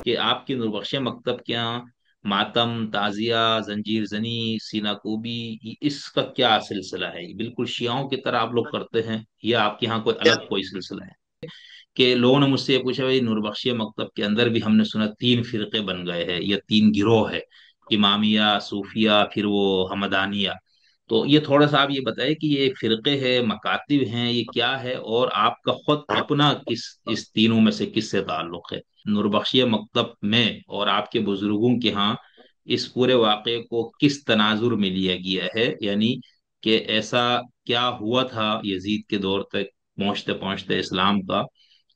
کہ آپ کی نوربخشیہ مکتب کے یہاں ماتم، تعزیہ، زنجیر زنی، سینہ کوبی، اس کا کیا سلسلہ ہے؟ بالکل شیعوں کی طرح آپ لوگ کرتے ہیں یا آپ کے یہاں کوئی الگ کوئی سلسلہ ہے؟ کہ لوگوں نے مجھ سے یہ پوچھا بھائی نوربخشیہ مکتب کے اندر بھی ہم نے سنا تین فرقے بن گئے ہیں یا تین گروہ ہے، امامیہ، صوفیہ، پھر وہ حمدانیہ. تو یہ تھوڑا سا آپ یہ بتائیں کہ یہ فرقے ہے، مکاتب ہیں، یہ کیا ہے، اور آپ کا خود اپنا اس تینوں میں سے کس سے تعلق ہے نوربخشیہ مکتب میں، اور آپ کے بزرگوں کے ہاں اس پورے واقعے کو کس تناظر میں لیا گیا ہے؟ یعنی کہ ایسا کیا ہوا تھا یزید کے دور تک پہنچتے پہنچتے اسلام کا،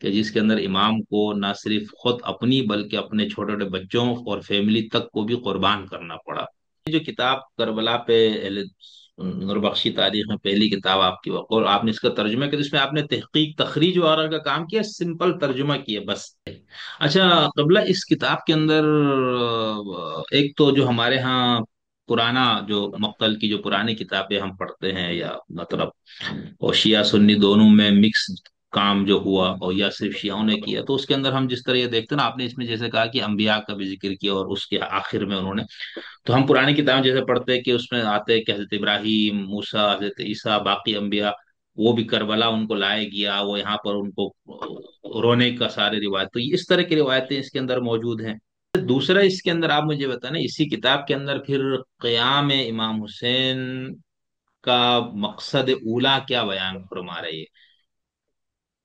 کہ جس کے اندر امام کو نہ صرف خود اپنی بلکہ اپنے چھوٹے چھوٹے بچوں اور فیملی تک کو بھی قربان کرنا پڑا. یہ جو کتاب کربلا پہ نوربخشی تاریخ میں پہلی کتاب آپ کی، اور آپ نے اس کا ترجمہ کیا، تو اس میں آپ نے تحقیق تخریج وغیرہ کا کام کیا، سمپل ترجمہ کیا بس؟ اچھا قبلہ اس کتاب کے اندر ایک تو جو ہمارے ہاں پرانا جو مقتل کی جو پرانی کتابیں ہم پڑھتے ہیں، یا مطلب اور شیعہ سنی دونوں میں مکس کام جو ہوا، اور یا صرف شیعوں نے کیا، تو اس کے اندر ہم جس طرح یہ دیکھتے ہیں نا، آپ نے اس میں جیسے کہا کہ انبیاء کا بھی ذکر کیا اور اس کے آخر میں انہوں نے، تو ہم پرانی کتابیں جیسے پڑھتے ہیں کہ اس میں آتے ہیں کہ حضرت ابراہیم، موسیٰ، حضرت عیسیٰ، باقی انبیاء، وہ بھی کربلا ان کو لائے گیا، وہ یہاں پر ان کو رونے کا سارے روایت، تو اس طرح کی روایتیں اس کے اندر موجود ہیں. دوسرا اس کے اندر آپ مجھے بتانا، اسی کتاب کے اندر پھر قیام امام حسین کا مقصد اولا کیا بیان فرما رہی ہے؟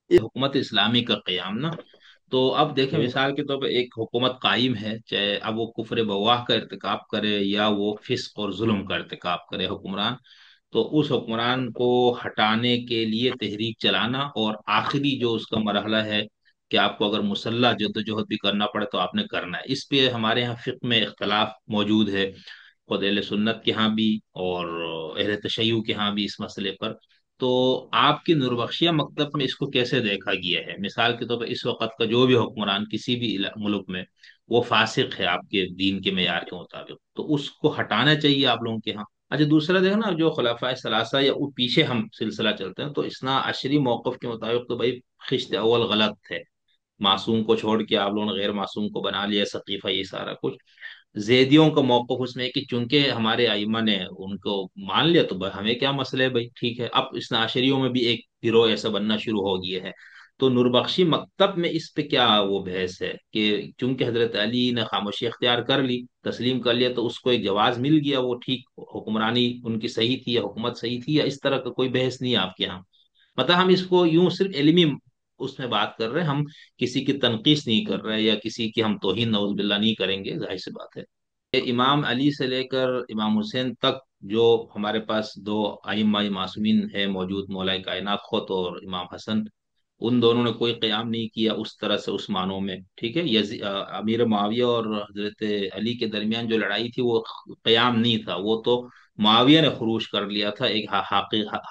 یہ حکومت اسلامی کا قیام نا. تو اب دیکھیں مثال کے طور پہ ایک حکومت قائم ہے، چاہے اب وہ کفر بواہ کا ارتکاب کرے یا وہ فسق اور ظلم کا ارتکاب کرے حکمران، تو اس حکمران کو ہٹانے کے لیے تحریک چلانا، اور آخری جو اس کا مرحلہ ہے کہ آپ کو اگر مسلح جدوجہد بھی کرنا پڑے تو آپ نے کرنا ہے. اس پہ ہمارے یہاں فقہ میں اختلاف موجود ہے، خود اہل سنت کے ہاں بھی اور اہل تشیع کے ہاں بھی اس مسئلے پر. تو آپ کی نوربخشیہ مکتب میں اس کو کیسے دیکھا گیا ہے؟ مثال کے طور پر اس وقت کا جو بھی حکمران کسی بھی ملک میں وہ فاسق ہے آپ کے دین کے معیار کے مطابق، تو اس کو ہٹانا چاہیے آپ لوگوں کے ہاں. اچھا دوسرا دیکھو نا، جو خلفائے ثلاثہ یا وہ پیچھے ہم سلسلہ چلتے ہیں، تو اسنا عشری موقف کے مطابق تو بھائی خشت اول غلط ہے، معصوم کو چھوڑ کے آپ لوگوں نے غیر معصوم کو بنا لیا سقیفہ، یہ سارا کچھ. زیدیوں کا موقف اس میں ہے کہ چونکہ ہمارے ائمہ نے ان کو مان لیا تو ہمیں کیا مسئلہ ہے بھائی، ٹھیک ہے. اب اس عشریوں میں بھی ایک گروہ ایسا بننا شروع ہو گیا ہے. تو نوربخشی مکتب میں اس پہ کیا وہ بحث ہے کہ چونکہ حضرت علی نے خاموشی اختیار کر لی، تسلیم کر لیا، تو اس کو ایک جواز مل گیا، وہ ٹھیک حکمرانی ان کی صحیح تھی یا حکومت صحیح تھی، یا اس طرح کا کوئی بحث نہیں ہے آپ کے یہاں؟ مطلب ہم اس کو یوں صرف علمی اس میں بات کر رہے ہیں، ہم کسی کی تنقیص نہیں کر رہے یا کسی کی ہم توہین نعوذ باللہ نہیں کریں گے، ظاہر سی بات ہے. امام علی سے لے کر امام حسین تک جو ہمارے پاس دو ائمہ معصومین ہے موجود، مولا کائنات خود اور امام حسن، ان دونوں نے کوئی قیام نہیں کیا اس طرح سے اس معنوں میں، ٹھیک ہے. امیر معاویہ اور حضرت علی کے درمیان جو لڑائی تھی وہ قیام نہیں تھا، وہ تو معاویہ نے خروج کر لیا تھا ایک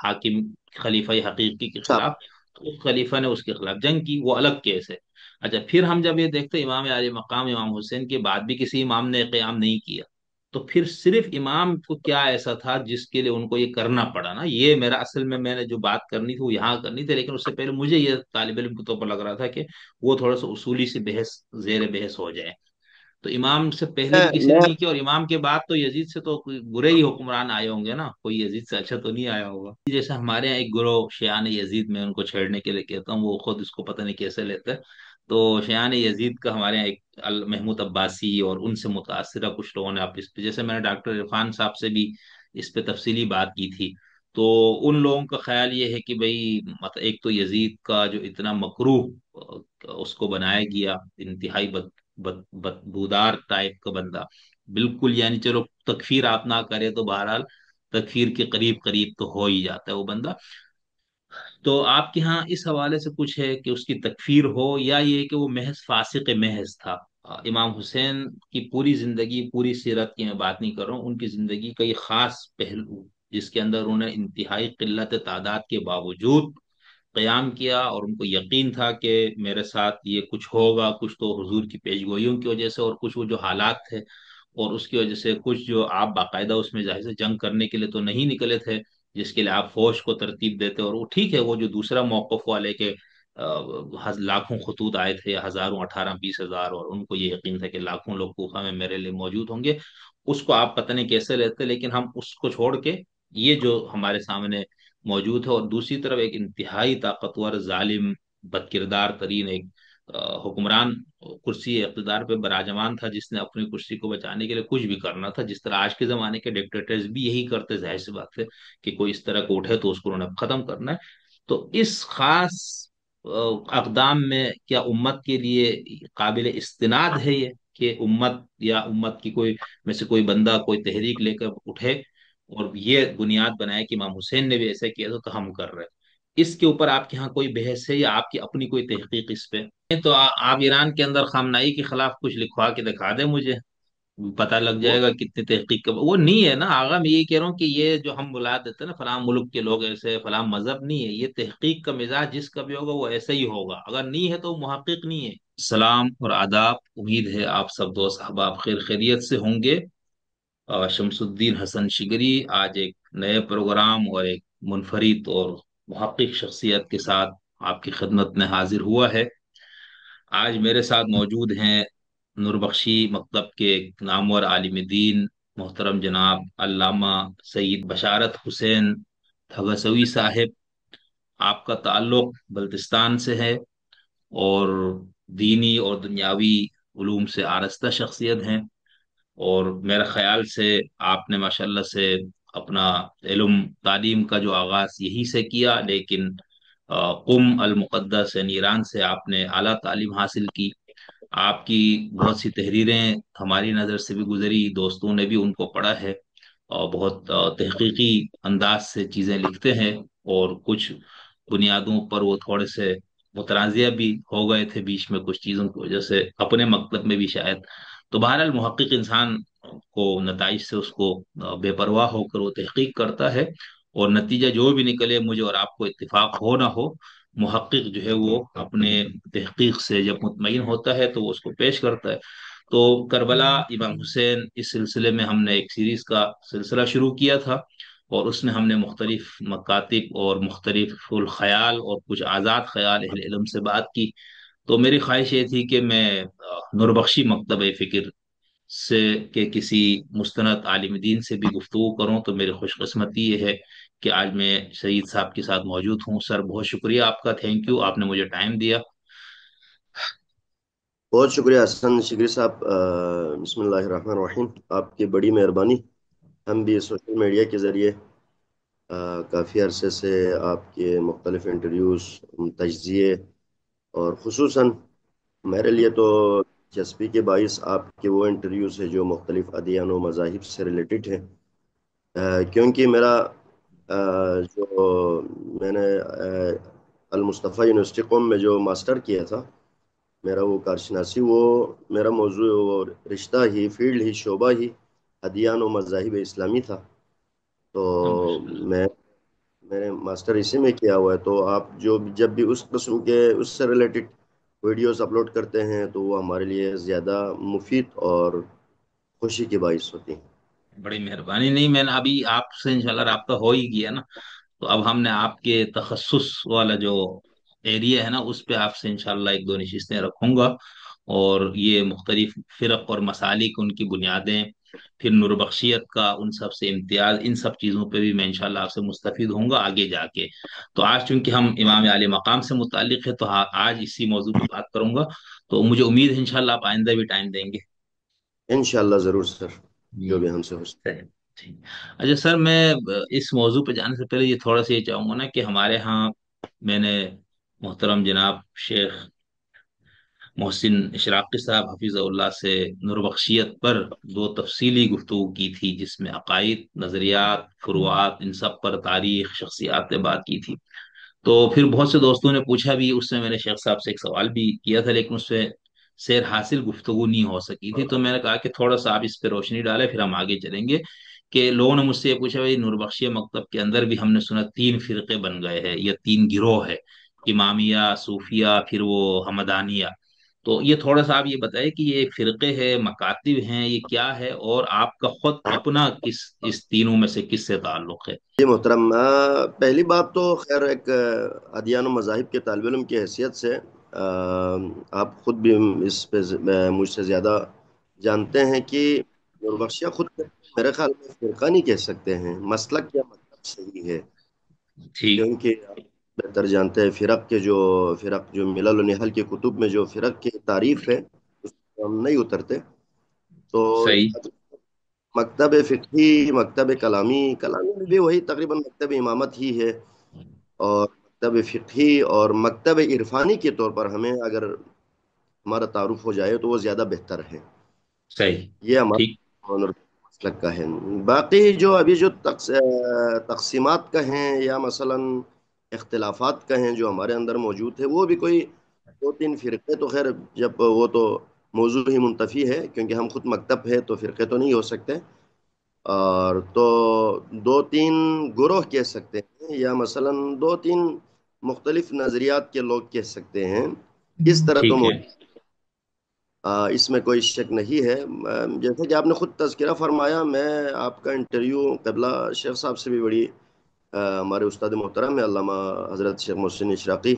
حاکم خلیفہ حقیقی کے اچھا، خلاف، تو اس خلیفہ نے اس کے خلاف جنگ کی، وہ الگ کیس ہے. اچھا پھر ہم جب یہ دیکھتے ہیں امام علی مقام امام حسین کے بعد بھی کسی امام نے قیام نہیں کیا، تو پھر صرف امام کو کیا ایسا تھا جس کے لیے ان کو یہ کرنا پڑا نا؟ یہ میرا اصل میں نے جو بات کرنی تھی وہ یہاں کرنی تھی، لیکن اس سے پہلے مجھے یہ طالب علم کے طور پر لگ رہا تھا کہ وہ تھوڑا سا اصولی سی بحث زیر بحث ہو جائے. تو امام سے پہلے بھی کسی نے میں نہیں کیا، اور امام کے بعد تو یزید سے تو کوئی برے ہی حکمران آئے ہوں گے نا، کوئی یزید سے اچھا تو نہیں آیا ہوگا. جیسے ہمارے یہاں ایک گروہ شیعان یزید، میں ان کو چھیڑنے کے لیے کہتا ہوں، وہ خود اس کو پتہ نہیں کیسے لیتے ہیں. تو شیعان یزید کا ہمارے یہاں ایک محمود عباسی اور ان سے متاثرہ کچھ لوگوں نے، آپ اس پہ جیسے میں نے ڈاکٹر عرفان صاحب سے بھی اس پہ تفصیلی بات کی تھی، تو ان لوگوں کا خیال یہ ہے کہ بھئی مطلب ایک تو یزید کا جو اتنا مکروہ اس کو بنایا گیا، انتہائی بدبودار ٹائپ کا بندہ، بالکل یعنی چلو تکفیر آپ نہ کرے تو بہرحال تکفیر کے قریب قریب تو ہو ہی جاتا ہے وہ بندہ. تو آپ کے ہاں اس حوالے سے کچھ ہے کہ اس کی تکفیر ہو، یا یہ ہے کہ وہ محض فاسق محض تھا؟ امام حسین کی پوری زندگی، پوری سیرت کی میں بات نہیں کر رہا ہوں، ان کی زندگی کا یہ خاص پہلو جس کے اندر انہوں نے انتہائی قلت تعداد کے باوجود قیام کیا، اور ان کو یقین تھا کہ میرے ساتھ یہ کچھ ہوگا، کچھ تو حضور کی پیشگوئیوں کی وجہ سے، اور کچھ وہ جو حالات تھے اور اس کی وجہ سے، کچھ جو آپ باقاعدہ اس میں ظاہر سے جنگ کرنے کے لیے تو نہیں نکلے تھے جس کے لیے آپ فوج کو ترتیب دیتے، اور وہ ٹھیک ہے وہ جو دوسرا موقف والے کے لاکھوں خطوط آئے تھے، ہزاروں، 18-20 ہزار، اور ان کو یہ یقین تھا کہ لاکھوں لوگ کوفہ میں میرے لیے موجود ہوں گے. اس کو آپ پتہ نہیں کیسے لیتے، لیکن ہم اس کو چھوڑ کے یہ جو ہمارے سامنے موجود ہے، اور دوسری طرف ایک انتہائی طاقتور، ظالم، بد کردار ترین ایک حکمران کرسی اقتدار پہ براجمان تھا، جس نے اپنی کرسی کو بچانے کے لیے کچھ بھی کرنا تھا، جس طرح آج کے زمانے کے ڈکٹیٹرز بھی یہی کرتے، ظاہر سی بات ہے کہ کوئی اس طرح کو اٹھے تو اس کو انہوں نے ختم کرنا ہے. تو اس خاص اقدام میں کیا امت کے لیے قابل استناد ہے یہ کہ امت یا امت کی کوئی میں سے کوئی بندہ کوئی تحریک لے کر اٹھے اور یہ بنیاد بنائے کہ امام حسین نے بھی ایسا کیا تھا تو ہم کر رہے ہیں؟ اس کے اوپر آپ کے ہاں کوئی بحث ہے یا آپ کی اپنی کوئی تحقیق اس پہ؟ تو آپ ایران کے اندر خامنائی کے خلاف کچھ لکھوا کے دکھا دیں مجھے، پتہ لگ وہ جائے گا کتنی تحقیق کا وہ نہیں ہے نا آغا. میں یہی کہہ رہا ہوں کہ یہ جو ہم بلا دیتے ہیں نا فلاں ملک کے لوگ ایسے، فلاں مذہب، نہیں ہے یہ. تحقیق کا مزاج جس کا بھی ہوگا وہ ایسا ہی ہوگا، اگر نہیں ہے تو وہ محقق نہیں ہے. سلام اور آداب، امید ہے آپ سب دوست احباب خیر خیریت سے ہوں گے. شمس الدین حسن شگری آج ایک نئے پروگرام اور ایک منفرد اور محقق شخصیت کے ساتھ آپ کی خدمت میں حاضر ہوا ہے. آج میرے ساتھ موجود ہیں نوربخشی مکتب کے نامور عالم دین، محترم جناب علامہ سید بشارت حسین تھگسوی صاحب. آپ کا تعلق بلتستان سے ہے اور دینی اور دنیاوی علوم سے آراستہ شخصیت ہیں، اور میرا خیال سے آپ نے ماشاءاللہ سے اپنا علم تعلیم کا جو آغاز یہی سے کیا، لیکن قم المقدس یعنی ایران سے آپ نے اعلیٰ تعلیم حاصل کی. آپ کی بہت سی تحریریں ہماری نظر سے بھی گزری، دوستوں نے بھی ان کو پڑھا ہے، اور بہت تحقیقی انداز سے چیزیں لکھتے ہیں. اور کچھ بنیادوں پر وہ تھوڑے سے متنازع بھی ہو گئے تھے بیچ میں کچھ چیزوں کی وجہ سے اپنے مکتب میں بھی شاید. تو بہرحال محقق انسان کو نتائج سے اس کو بے پرواہ ہو کر وہ تحقیق کرتا ہے، اور نتیجہ جو بھی نکلے، مجھے اور آپ کو اتفاق ہو نہ ہو، محقق جو ہے وہ اپنے تحقیق سے جب مطمئن ہوتا ہے تو وہ اس کو پیش کرتا ہے. تو کربلا امام حسین، اس سلسلے میں ہم نے ایک سیریز کا سلسلہ شروع کیا تھا، اور اس میں ہم نے مختلف مکاتب اور مختلف الخیال اور کچھ آزاد خیال اہل علم سے بات کی. تو میری خواہش یہ تھی کہ میں نوربخشی مکتب فکر سے کہ کسی مستند عالم دین سے بھی گفتگو کروں. تو میری خوش قسمتی یہ ہے کہ آج میں سعید صاحب کے ساتھ موجود ہوں. سر بہت شکریہ آپ کا، تھینک یو، آپ نے مجھے ٹائم دیا. بہت شکریہ حسن شگری صاحب، بسم اللہ الرحمن الرحیم. آپ کی بڑی مہربانی. ہم بھی سوشل میڈیا کے ذریعے کافی عرصے سے آپ کے مختلف انٹرویوز، تجزیے، اور خصوصاً میرے لیے تو دلچسپی کے باعث آپ کے وہ انٹرویوز ہیں جو مختلف ادیان و مذاہب سے ریلیٹڈ ہیں. کیونکہ میرا جو میں نے المصطفیٰ یونیورسٹی قم میں جو ماسٹر کیا تھا، میرا وہ کارشناسی، وہ میرا موضوع، وہ رشتہ ہی، فیلڈ ہی، شعبہ ہی ادیان و مذاہب اسلامی تھا. تو ماشاء اللہ. میں میں نے ماسٹر اسی میں کیا ہوا ہے. تو آپ جو جب بھی اس قسم کے اس سے ریلیٹڈ ویڈیوز اپلوڈ کرتے ہیں تو وہ ہمارے لیے زیادہ مفید اور خوشی کی باعث ہوتی ہیں. بڑی مہربانی. نہیں، میں نے ابھی آپ سے انشاءاللہ رابطہ ہو ہی گیا نا، تو اب ہم نے آپ کے تخصص والا جو ایریا ہے نا اس پہ آپ سے انشاءاللہ ایک دو نشستیں رکھوں گا، اور یہ مختلف فرق اور مسالک، ان کی بنیادیں، پھر نوربخشیت کا ان سب سے امتیاز، ان سب چیزوں پہ بھی میں انشاءاللہ آپ سے مستفید ہوں گا آگے جا کے. تو آج چونکہ ہم امام عالی مقام سے متعلق ہے تو آج اسی موضوع پہ بات کروں گا. تو مجھے امید ہے انشاءاللہ آپ آئندہ بھی ٹائم دیں گے. انشاءاللہ ضرور سر، جی. جو بھی ہم سے ہو سکے. صحیح. ٹھیک. اچھا سر، میں اس موضوع پہ جانے سے پہلے یہ تھوڑا سا یہ چاہوں گا نا کہ ہمارے ہاں میں نے محترم جناب شیخ محسن اشراقی صاحب حفیظ اللہ سے نوربخشیت پر دو تفصیلی گفتگو کی تھی، جس میں عقائد، نظریات، فروعات، ان سب پر، تاریخ، شخصیات نے بات کی تھی. تو پھر بہت سے دوستوں نے پوچھا بھی، اس میں میں نے شیخ صاحب سے ایک سوال بھی کیا تھا لیکن اس سے سیر حاصل گفتگو نہیں ہو سکی تھی. تو میں نے کہا کہ تھوڑا سا آپ اس پہ روشنی ڈالیں پھر ہم آگے چلیں گے. کہ لوگوں نے مجھ سے یہ پوچھا بھائی نوربخشیہ مکتب کے اندر بھی ہم نے سنا 3 فرقے بن گئے ہیں یا 3 گروہ ہے، امامیہ، صوفیہ، پھر وہ حمدانیہ. تو یہ تھوڑا سا آپ یہ بتائیں کہ یہ فرقے ہے، مکاتب ہیں، یہ کیا ہے، اور آپ کا خود اپنا کس اس تینوں میں سے کس سے تعلق ہے؟ جی محترم، پہلی بات تو خیر ایک ادیان و مذاہب کے طالب علم کی حیثیت سے آپ خود بھی اس پہ مجھ سے زیادہ جانتے ہیں کہ نور بخشیہ خود میرے خیال میں فرقہ نہیں کہہ سکتے ہیں، مسلک یا مذہب صحیح ہے، ٹھیک. کیونکہ آپ بہتر جانتے ہیں فرق جو ملل و نحل کے کتب میں جو فرق کی تعریف ہے اس کو ہم نہیں اترتے. تو صحیح. مکتب فقہی، مکتب کلامی میں بھی وہی تقریباً مکتب امامت ہی ہے، اور مکتب فقہی اور مکتب عرفانی کے طور پر ہمیں اگر ہمارا تعارف ہو جائے تو وہ زیادہ بہتر ہے. صحیح. یہ ٹھیک. ہمارا مسلک کا ہے. باقی جو ابھی جو تقسیمات کا ہیں یا مثلا اختلافات کا ہیں جو ہمارے اندر موجود ہے، وہ بھی کوئی دو تین فرقے تو خیر، جب وہ تو موضوع ہی منتفی ہے کیونکہ ہم خود مکتب ہے تو فرقے تو نہیں ہو سکتے، اور تو دو تین گروہ کہہ سکتے ہیں یا مثلا دو تین مختلف نظریات کے لوگ کہہ سکتے ہیں. اس طرح تو ٹھیک ہے. اس میں کوئی شک نہیں ہے. جیسے کہ آپ نے خود تذکرہ فرمایا، میں آپ کا انٹرویو قبلہ شیخ صاحب سے بھی بڑی ہمارے استاد محترم ہے علامہ حضرت شیخ محسن اشراقی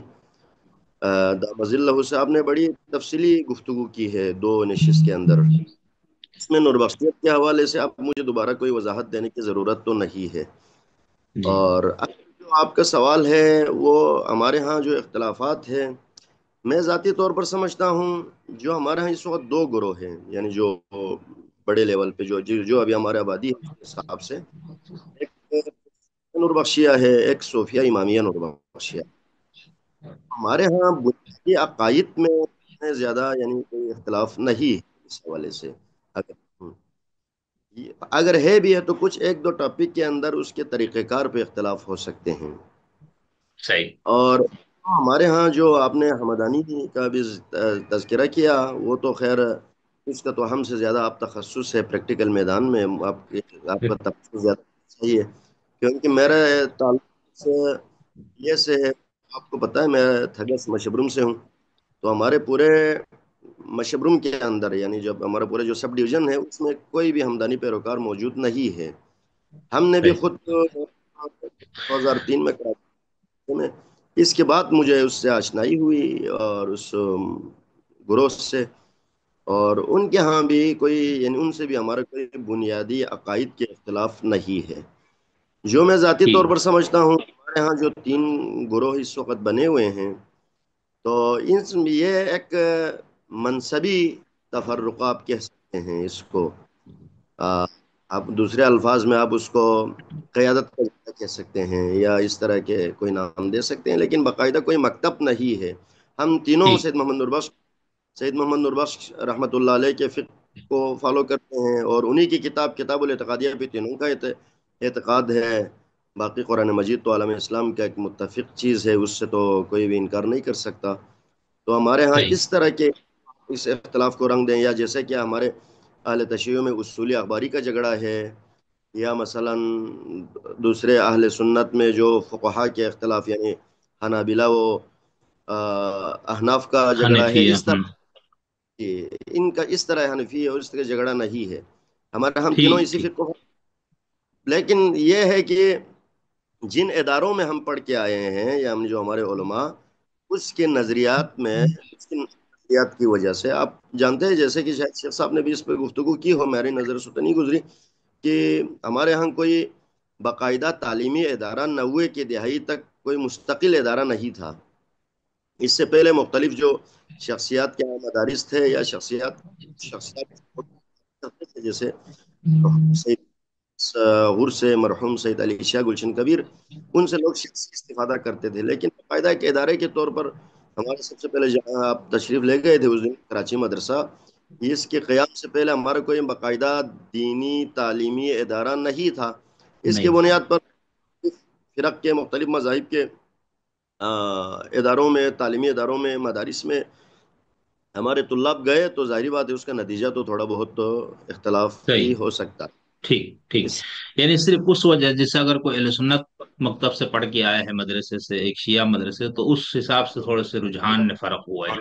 دامز اللہ صاحب نے بڑی تفصیلی گفتگو کی ہے دو نشست کے اندر. اس میں نور بخشیت کے حوالے سے آپ مجھے دوبارہ کوئی وضاحت دینے کی ضرورت تو نہیں ہے. جی. اور جو آپ کا سوال ہے وہ ہمارے ہاں جو اختلافات ہیں، میں ذاتی طور پر سمجھتا ہوں جو ہمارے ہاں اس وقت دو گروہ ہیں، یعنی جو بڑے لیول پہ جو ابھی ہمارے آبادی ہے اس کے حساب سے، ایک نور بخشیہ ہے، ایک صوفیہ امامیہ نور بخشیہ. ہمارے ہاں بنیادی عقائد میں زیادہ یعنی کوئی اختلاف نہیں ہے اس حوالے سے. اگر اگر ہے بھی ہے تو کچھ ایک دو ٹاپک کے اندر اس کے طریقہ کار پہ اختلاف ہو سکتے ہیں. صحیح. اور ہمارے ہاں جو آپ نے حمدانی کا بھی تذکرہ کیا، وہ تو خیر اس کا تو ہم سے زیادہ آپ تخصص ہے پریکٹیکل میدان میں، آپ کا تخصص زیادہ صحیح ہے. کیونکہ میرا تعلق سے یہ سے ہے، آپ کو پتہ ہے میں تھگس مشبرم سے ہوں. تو ہمارے پورے مشبرم کے اندر یعنی جب ہمارا پورے جو سب ڈویژن ہے اس میں کوئی بھی ہمدانی پیروکار موجود نہیں ہے. ہم نے بھی صحیح. خود 2003 میں کراچی میں، اس کے بعد مجھے اس سے آشنائی ہوئی اور اس گروہ سے، اور ان کے ہاں بھی کوئی یعنی ان سے بھی ہمارا کوئی بنیادی عقائد کے اختلاف نہیں ہے. جو میں ذاتی طور ٹھیک. پر سمجھتا ہوں ہمارے ہاں جو تین گروہ اس وقت بنے ہوئے ہیں، تو یہ ایک منصبی تفرقہ آپ کہہ سکتے ہیں اس کو. آ، آپ دوسرے الفاظ میں آپ اس کو قیادت کا جگہ کہہ سکتے ہیں یا اس طرح کے کوئی نام دے سکتے ہیں، لیکن باقاعدہ کوئی مکتب نہیں ہے. ہم تینوں ٹھیک. سید محمد نوربخش رحمۃ اللہ علیہ کے فقہ کو فالو کرتے ہیں، اور انہی کی کتاب الاعتقادیہ بھی تینوں کا اعتقاد ہے. باقی قرآن مجید تو عالم اسلام کا ایک متفق چیز ہے، اس سے تو کوئی بھی انکار نہیں کر سکتا. تو ہمارے ہاں صحیح. اس طرح کے اس اختلاف کو رنگ دیں، یا جیسے کہ ہمارے اہل تشیع میں اصولی اخباری کا جھگڑا ہے، یا مثلا دوسرے اہل سنت میں جو فقہا کے اختلاف یعنی حنابلہ و احناف کا جھگڑا ہے، حنفیہ. اس طرح ان کا اس طرح حنفی ہے اور اس طرح جھگڑا نہیں ہے. ہمارے ہم تینوں ٹھیک. اسی ٹھیک. فرقوں. لیکن یہ ہے کہ جن اداروں میں ہم پڑھ کے آئے ہیں یا ہم جو ہمارے علماء اس کے نظریات میں اس کے نظریات کی وجہ سے آپ جانتے ہیں، جیسے کہ شاید شیخ صاحب نے بھی اس پہ گفتگو کی ہو، میری نظر سے تو نہیں گزری، کہ ہمارے ہاں کوئی باقاعدہ تعلیمی ادارہ 90 کی دہائی تک کوئی مستقل ادارہ نہیں تھا. اس سے پہلے مختلف جو شخصیات کے مدارس تھے یا شخصیات جیسے سید غور سے مرحوم سید علی شاہ گلشن کبیر، ان سے لوگ شخصی استفادہ کرتے تھے. لیکن باقاعدہ ایک ادارے کے طور پر ہمارے سب سے پہلے جہاں آپ تشریف لے گئے تھے اس دن کراچی مدرسہ، اس کے قیام سے پہلے ہمارا کوئی باقاعدہ دینی تعلیمی ادارہ نہیں تھا. اس کی نہیں تھا. بنیاد پر فرق کے مختلف مذاہب کے اداروں میں، تعلیمی اداروں میں، مدارس میں ہمارے طلاب گئے تو ظاہری بات ہے اس کا نتیجہ تو تھوڑا بہت تو اختلاف صحیح. ہی ہو سکتا ہے. ٹھیک. ٹھیک. اس یعنی صرف اس وجہ، جیسے اگر کوئی اہل سنت مکتب سے پڑھ کے آیا ہے مدرسے سے، ایک شیعہ مدرسے، تو اس حساب سے تھوڑے سے رجحان میں فرق ہوا ہے.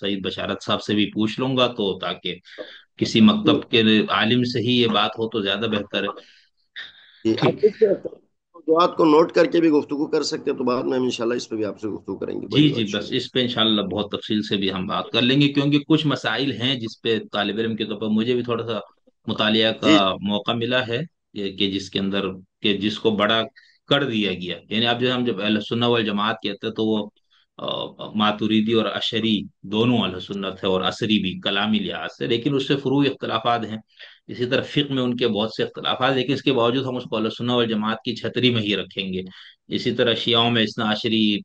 سعید بشارت صاحب سے بھی پوچھ لوں گا، تو تاکہ کسی جی مکتب کے عالم سے ہی یہ بات ہو تو زیادہ بہتر ہے۔ جی، ٹھیک۔ آپ اس موضوعات کو نوٹ کر کے بھی گفتگو کر سکتے ہیں، تو بعد میں ہم انشاءاللہ اس پہ بھی آپ سے گفتگو کریں گے، جی بڑی جی، بات بس شکریہ۔ اس پہ انشاءاللہ بہت تفصیل سے بھی ہم بات کر لیں گے، کیونکہ کچھ مسائل ہیں جس پہ طالب علم کے طور پر مجھے بھی تھوڑا سا مطالعہ کا جی موقع ملا ہے، کہ جس کے اندر کہ جس کو بڑا کر دیا گیا، یعنی اب جو ہم جب اہل سنت والجماعت کہتے ہیں تو وہ ماتوریدی اور اشری دونوں اہل سنت ہے، اور عصری بھی کلامی لحاظ سے، لیکن اس سے فروعی اختلافات ہیں۔ اسی طرح فقہ میں ان کے بہت سے اختلافات، لیکن اس کے باوجود ہم اس کو اہل سنت والجماعت کی چھتری میں ہی رکھیں گے۔ اسی طرح شیعوں میں اثنا عشری،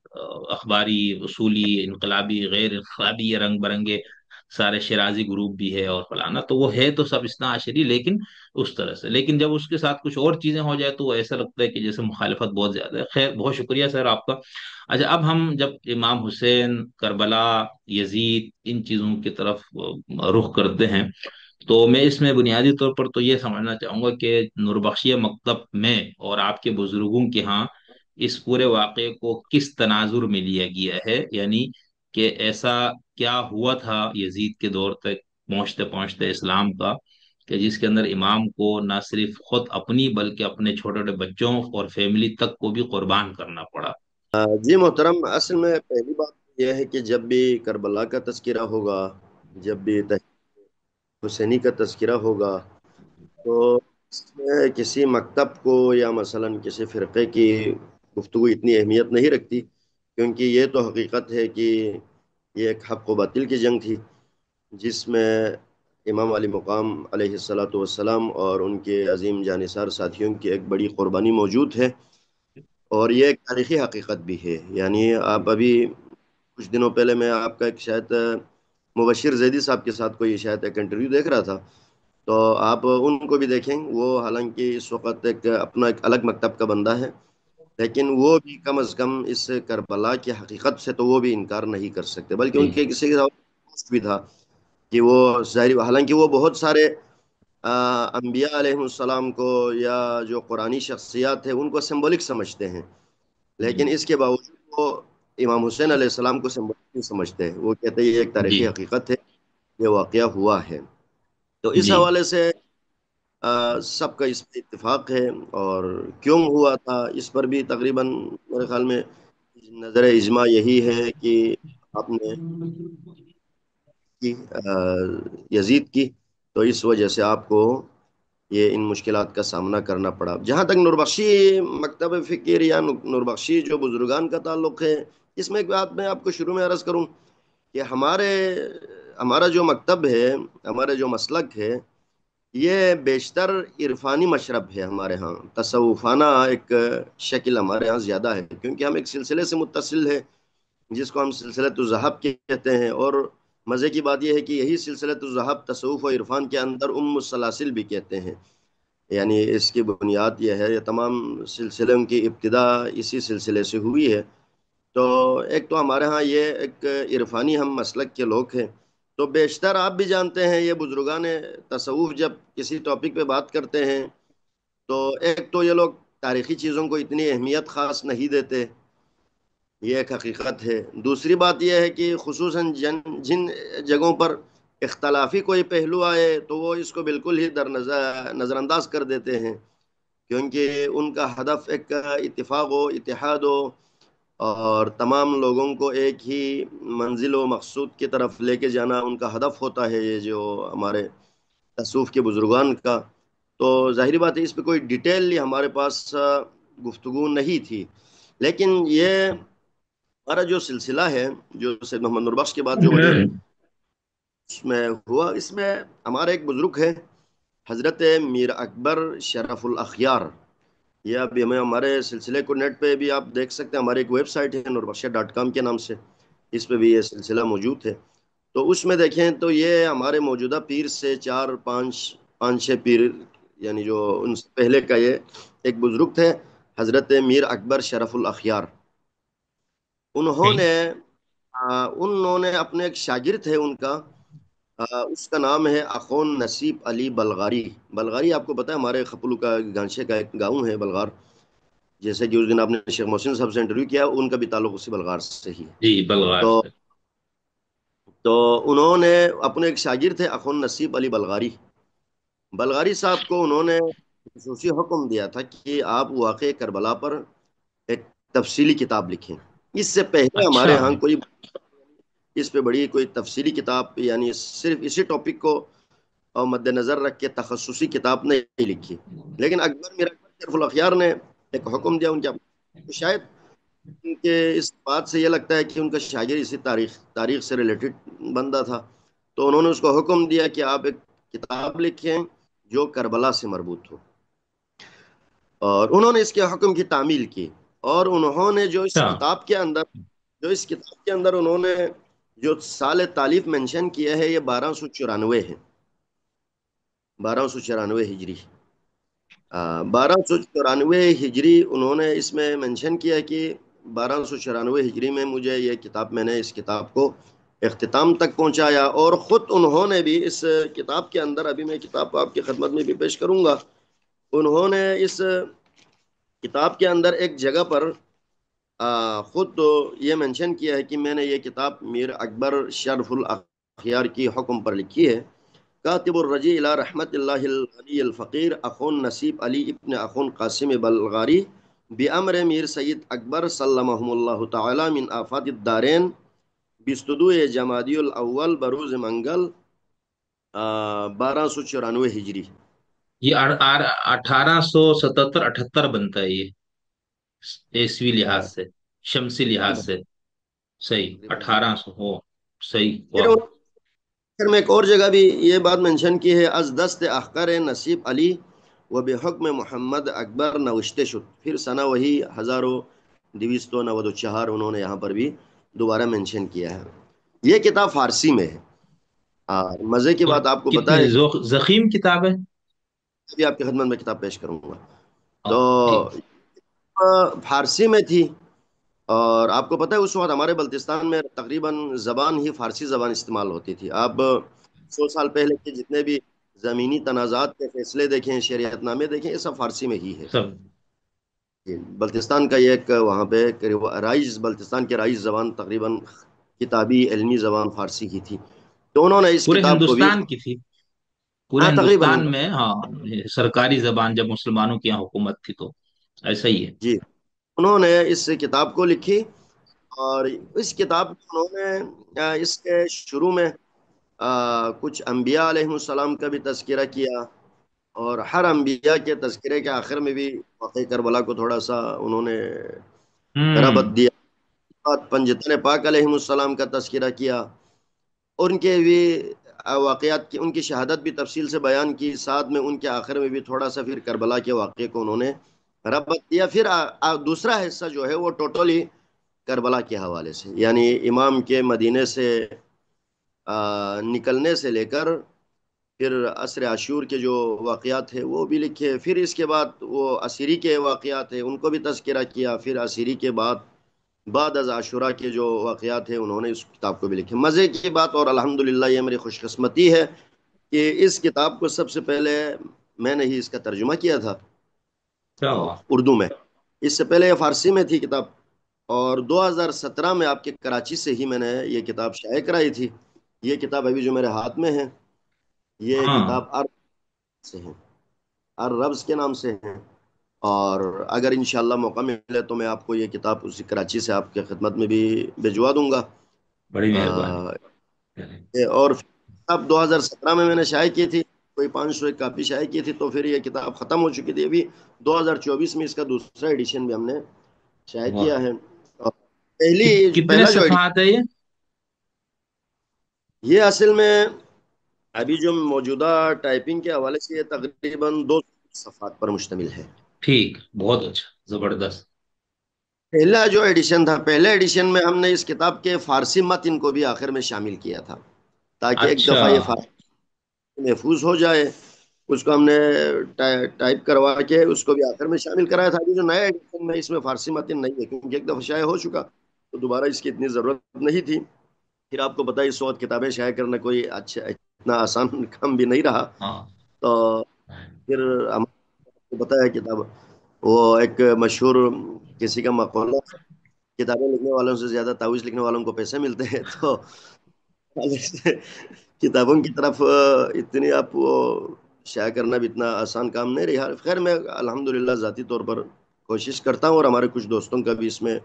اخباری، اصولی، انقلابی، غیر انقلابی، یہ رنگ برنگے سارے شیرازی گروپ بھی ہے اور فلانا، تو وہ ہے تو سب اثنا عشری، لیکن اس طرح سے، لیکن جب اس کے ساتھ کچھ اور چیزیں ہو جائے تو وہ ایسا لگتا ہے کہ جیسے مخالفت بہت زیادہ ہے۔ خیر، بہت شکریہ سر آپ کا۔ اچھا، اب ہم جب امام حسین، کربلا، یزید، ان چیزوں کی طرف رخ کرتے ہیں، تو میں اس میں بنیادی طور پر تو یہ سمجھنا چاہوں گا کہ نوربخشیہ مکتب میں اور آپ کے بزرگوں کے ہاں اس پورے واقعے کو کس تناظر میں لیا گیا ہے، یعنی کہ ایسا کیا ہوا تھا یزید کے دور تک پہنچتے پہنچتے اسلام کا، کہ جس کے اندر امام کو نہ صرف خود اپنی بلکہ اپنے چھوٹے چھوٹے بچوں اور فیملی تک کو بھی قربان کرنا پڑا۔ جی محترم، اصل میں پہلی بات یہ ہے کہ جب بھی کربلا کا تذکرہ ہوگا، جب بھی حسینی کا تذکرہ ہوگا، تو اس میں کسی مکتب کو یا مثلا کسی فرقے کی گفتگو اتنی اہمیت نہیں رکھتی، کیونکہ یہ تو حقیقت ہے کہ یہ ایک حق و باطل کی جنگ تھی، جس میں امام علی مقام علیہ الصلاۃ والسلام اور ان کے عظیم جانثار ساتھیوں کی ایک بڑی قربانی موجود ہے، اور یہ ایک تاریخی حقیقت بھی ہے۔ یعنی آپ ابھی کچھ دنوں پہلے میں آپ کا ایک شاید مبشر زیدی صاحب کے ساتھ کوئی شاید ایک انٹرویو دیکھ رہا تھا، تو آپ ان کو بھی دیکھیں، وہ حالانکہ اس وقت ایک اپنا ایک الگ مکتب کا بندہ ہے، لیکن وہ بھی کم از کم اس کربلا کی حقیقت سے تو وہ بھی انکار نہیں کر سکتے، بلکہ ان جی کے کسی کا پوسٹ بھی تھا کہ وہ ظاہر، حالانکہ وہ بہت سارے انبیاء علیہ السلام کو یا جو قرآنی شخصیات ہیں ان کو سمبولک سمجھتے ہیں، جی لیکن اس کے باوجود وہ امام حسین علیہ السلام کو سمبولک نہیں سمجھتے ہیں، وہ کہتے ہیں یہ ایک جی تاریخی حقیقت ہے، یہ واقعہ ہوا ہے۔ تو اس جی حوالے سے سب کا اس پہ اتفاق ہے، اور کیوں ہوا تھا اس پر بھی تقریباً میرے خیال میں نظر اجماع یہی ہے کہ آپ نے کی یزید کی، تو اس وجہ سے آپ کو یہ ان مشکلات کا سامنا کرنا پڑا۔ جہاں تک نوربخشی مکتب فکر یا نوربخشی جو بزرگان کا تعلق ہے، اس میں ایک بات میں آپ کو شروع میں عرض کروں کہ ہمارا جو مکتب ہے، ہمارا جو مسلک ہے، یہ بیشتر عرفانی مشرب ہے، ہمارے ہاں تصوفانہ ایک شکل ہمارے ہاں زیادہ ہے، کیونکہ ہم ایک سلسلے سے متصل ہے جس کو ہم سلسلۃ الذہب کہتے ہیں، اور مزے کی بات یہ ہے کہ یہی سلسلۃ الذہب تصوف و عرفان کے اندر السلاسل بھی کہتے ہیں، یعنی اس کی بنیاد یہ ہے، یہ تمام سلسلوں کی ابتدا اسی سلسلے سے ہوئی ہے۔ تو ایک تو ہمارے ہاں یہ ایک عرفانی ہم مسلک کے لوگ ہیں، تو بیشتر آپ بھی جانتے ہیں یہ بزرگان تصوف جب کسی ٹاپک پہ بات کرتے ہیں تو ایک تو یہ لوگ تاریخی چیزوں کو اتنی اہمیت خاص نہیں دیتے، یہ ایک حقیقت ہے۔ دوسری بات یہ ہے کہ خصوصاً جن جگہوں پر اختلافی کوئی پہلو آئے تو وہ اس کو بالکل ہی نظر انداز کر دیتے ہیں، کیونکہ ان کا ہدف ایک اتفاق و اتحاد ہو، اور تمام لوگوں کو ایک ہی منزل و مقصود کی طرف لے کے جانا ان کا ہدف ہوتا ہے، یہ جو ہمارے تصوف کے بزرگان کا۔ تو ظاہری بات ہے اس پہ کوئی ڈیٹیل ہمارے پاس گفتگو نہیں تھی، لیکن یہ ہمارا جو سلسلہ ہے، جو سید محمد نوربخش کے بعد جو ولی اس میں ہوا، اس میں ہمارے ایک بزرگ ہے حضرت میر اکبر شرف الاخیار، یہ ابھی ہمارے سلسلے کو نیٹ پہ بھی آپ دیکھ سکتے ہیں، ہماری ایک ویب سائٹ ہے نوربخشیہ.com کے نام سے، اس پہ بھی یہ سلسلہ موجود ہے۔ تو اس میں دیکھیں تو یہ ہمارے موجودہ پیر سے پانچ چھ پیر، یعنی جو ان سے پہلے کا یہ ایک بزرگ تھے حضرت میر اکبر شرف الاخیار، انہوں نے انہوں نے اپنے ایک شاگرد ہے ان کا، اس کا نام ہے اخون نصیب علی بلغاری۔ بلغاری آپ کو پتا ہے ہمارے خپلو کا گانشے کا ایک گاؤں ہے بلغار، جیسے کہ اس دن آپ نے شیخ محسن صاحب سے انٹرویو کیا، ان کا بھی تعلق اسی بلغار سے ہی ہے۔ جی بلغار تو سے۔ تو انہوں نے اپنے ایک شاگرد تھے اخون نصیب علی بلغاری، بلغاری صاحب کو انہوں نے خصوصی حکم دیا تھا کہ آپ واقع کربلا پر ایک تفصیلی کتاب لکھیں۔ اس سے پہلے اچھا ہمارے ہاں کوئی اس پہ بڑی کوئی تفصیلی کتاب، یعنی صرف اسی ٹاپک کو مد نظر رکھ کے تخصصی کتاب نہیں لکھی۔ لیکن اکبر میرا شرف الاخیار نے ایک حکم دیا ان کے، شاید ان کے اس بات سے یہ لگتا ہے کہ ان کا شاگرد اسی تاریخ سے ریلیٹڈ بندہ تھا، تو انہوں نے اس کو حکم دیا کہ آپ ایک کتاب لکھیں جو کربلا سے مربوط ہو، اور انہوں نے اس کے حکم کی تعمیل کی۔ اور انہوں نے اچھا جو اس کتاب کے اندر انہوں نے جو سال تالیف مینشن کیا ہے، یہ 1294 ہے، 1294 ہجری۔ 1294 ہجری انہوں نے اس میں مینشن کیا کہ 1294 ہجری میں مجھے یہ کتاب، میں نے اس کتاب کو اختتام تک پہنچایا، اور خود انہوں نے بھی اس کتاب کے اندر، ابھی میں کتاب آپ کی خدمت میں بھی پیش کروں گا، انہوں نے اس کتاب کے اندر ایک جگہ پر خود تو یہ مینشن کیا ہے کہ میں نے یہ کتاب میر اکبر شرف الاخیار کی حکم پر لکھی ہے۔ کاتب الرجی الى رحمت اللہ الغنی الفقیر اخون نصیب علی ابن اخون قاسم بلغاری بامر میر سید اکبر سلمہم اللہ تعالی من آفات الدارین بستدوء جمادی الاول بروز منگل 1294 ہجری۔ یہ 1877 بنتا ہے یہ، عیسوی لحاظ سے، شمسی لحاظ سے، صحیح تقریباً ہاں۔ 1800 ہو، صحیح، پھر واہ۔ آخر میں ایک اور جگہ بھی یہ بات منشن کی ہے، از دست احقر نصیب علی و بحکم محمد اکبر نوشتے شد، پھر سنہ وہی 1294 انہوں نے یہاں پر بھی دوبارہ منشن کیا ہے۔ یہ کتاب فارسی میں ہے۔ مزے کی اور بات آپ کو کتنی بتائے، زخیم کتاب ہے؟ ابھی آپ کی خدمت میں کتاب پیش کروں گا۔ تو ٹھیک۔ فارسی میں تھی، اور آپ کو پتہ ہے اس وقت ہمارے بلتستان میں تقریباً زبان ہی فارسی زبان استعمال ہوتی تھی۔ آپ 100 سال پہلے کے جتنے بھی زمینی تنازعات کے فیصلے دیکھیں، شریعت نامے دیکھیں، یہ سب فارسی میں ہی ہے۔ سب بلتستان کا یہ ایک وہاں پہ رائج، بلتستان کے رائج زبان تقریباً کتابی علمی زبان فارسی کی تھی، تو انہوں نے اس پورے کتاب کو بھی، ہندوستان کی تھی، پورے ہاں تقریباً ہندوستان میں، ہاں، سرکاری زبان جب مسلمانوں کی یہاں حکومت تھی تو ایسا ہی ہے۔ جی، انہوں نے اس کتاب کو لکھی، اور اس کتاب کو انہوں نے اس کے شروع میں کچھ انبیاء علیہ السلام کا بھی تذکرہ کیا، اور ہر انبیاء کے تذکرے کے آخر میں بھی واقع کربلا کو تھوڑا سا انہوں نے ربط ہوں دیا۔ بعد پنجتن پاک علیہ السلام کا تذکرہ کیا، اور ان کے بھی واقعات کی، ان کی شہادت بھی تفصیل سے بیان کی، ساتھ میں ان کے آخر میں بھی تھوڑا سا پھر کربلا کے واقعے کو انہوں نے ربط دیا۔ پھر دوسرا حصہ جو ہے وہ ٹوٹلی کربلا کے حوالے سے، یعنی امام کے مدینے سے نکلنے سے لے کر پھر عصر عاشور کے جو واقعات ہیں وہ بھی لکھے، پھر اس کے بعد وہ عصری کے واقعات ہیں ان کو بھی تذکرہ کیا، پھر عصری کے بعد از عاشورہ کے جو واقعات ہیں انہوں نے اس کتاب کو بھی لکھے۔ مزے کی بات، اور الحمدللہ یہ میری خوش قسمتی ہے کہ اس کتاب کو سب سے پہلے میں نے ہی اس کا ترجمہ کیا تھا کیا ہوا؟ اردو میں۔ اس سے پہلے یہ فارسی میں تھی کتاب، اور 2017 میں آپ کے کراچی سے ہی میں نے یہ کتاب شائع کرائی تھی۔ یہ کتاب ابھی جو میرے ہاتھ میں ہے، یہ ہاں کتاب سے ہے، الربز کے نام سے ہے، اور اگر انشاءاللہ موقع ملے تو میں آپ کو یہ کتاب اسی کراچی سے آپ کے خدمت میں بھی بھجوا دوں گا۔ بڑی مہربانی۔ آ، اور کتاب 2017 میں نے شائع کی تھی، کوئی 501 کاپی شائع کی تھی، تو پھر یہ کتاب ختم ہو چکی تھی۔ ابھی 2024 میں اس کا دوسرا ایڈیشن بھی ہم نے شائع واہ، کیا ہے۔ اور کتنے پہلا جو ایڈیشن، صفحات ہے یہ؟ یہ اصل میں ابھی جو موجودہ ٹائپنگ کے حوالے سے یہ تقریباً 200 صفحات پر مشتمل ہے۔ ٹھیک، بہت اچھا، زبردست۔ پہلا جو ایڈیشن تھا، پہلے ایڈیشن میں ہم نے اس کتاب کے فارسی متن کو بھی آخر میں شامل کیا تھا، تاکہ ایک اچھا، دفعہ یہ فارسی محفوظ ہو جائے۔ اس کو ہم نے ٹائپ کروا کے اس کو بھی آخر میں شامل کرایا تھا۔ ابھی جو نیا ایڈیشن میں اس میں فارسی متن نہیں ہے، کیونکہ ایک دفعہ شائع ہو چکا، تو دوبارہ اس کی اتنی ضرورت نہیں تھی۔ پھر آپ کو پتہ ہے اس وقت کتابیں شائع کرنا کوئی اچھا اتنا آسان کام بھی نہیں رہا، ہاں تو پھر ہم کو پتہ ہے کتاب وہ ایک مشہور کسی کا مقولہ ہے، کتابیں لکھنے والوں سے زیادہ تعویذ لکھنے والوں کو پیسے ملتے ہیں، تو کتابوں کی طرف اتنی آپ وہ شائع کرنا بھی اتنا آسان کام نہیں رہا. خیر میں الحمدللہ ذاتی طور پر کوشش کرتا ہوں، اور ہمارے کچھ دوستوں کا بھی اس میں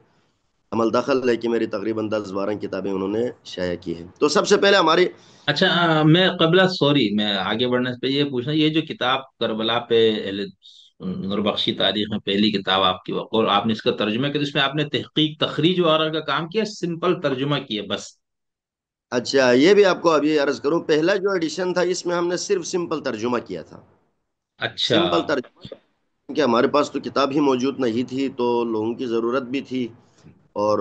عمل دخل ہے کہ میری تقریباً 10-12 کتابیں انہوں نے شائع کی ہیں. تو سب سے پہلے ہماری اچھا، میں قبلہ سوری میں آگے بڑھنے سے پہلے یہ پوچھنا، یہ جو کتاب کربلا پہ نور بخشی تاریخ میں پہلی کتاب آپ کی، اور آپ نے اس کا ترجمہ کیا، تو اس میں آپ نے تحقیق تخریج وغیرہ کا کام کیا، سمپل ترجمہ کیا بس؟ اچھا یہ بھی آپ کو ابھی عرض کروں، پہلا جو ایڈیشن تھا اس میں ہم نے صرف سمپل ترجمہ کیا تھا. اچھا سمپل ترجمہ کہ ہمارے پاس تو کتاب ہی موجود نہیں تھی، تو لوگوں کی ضرورت بھی تھی، اور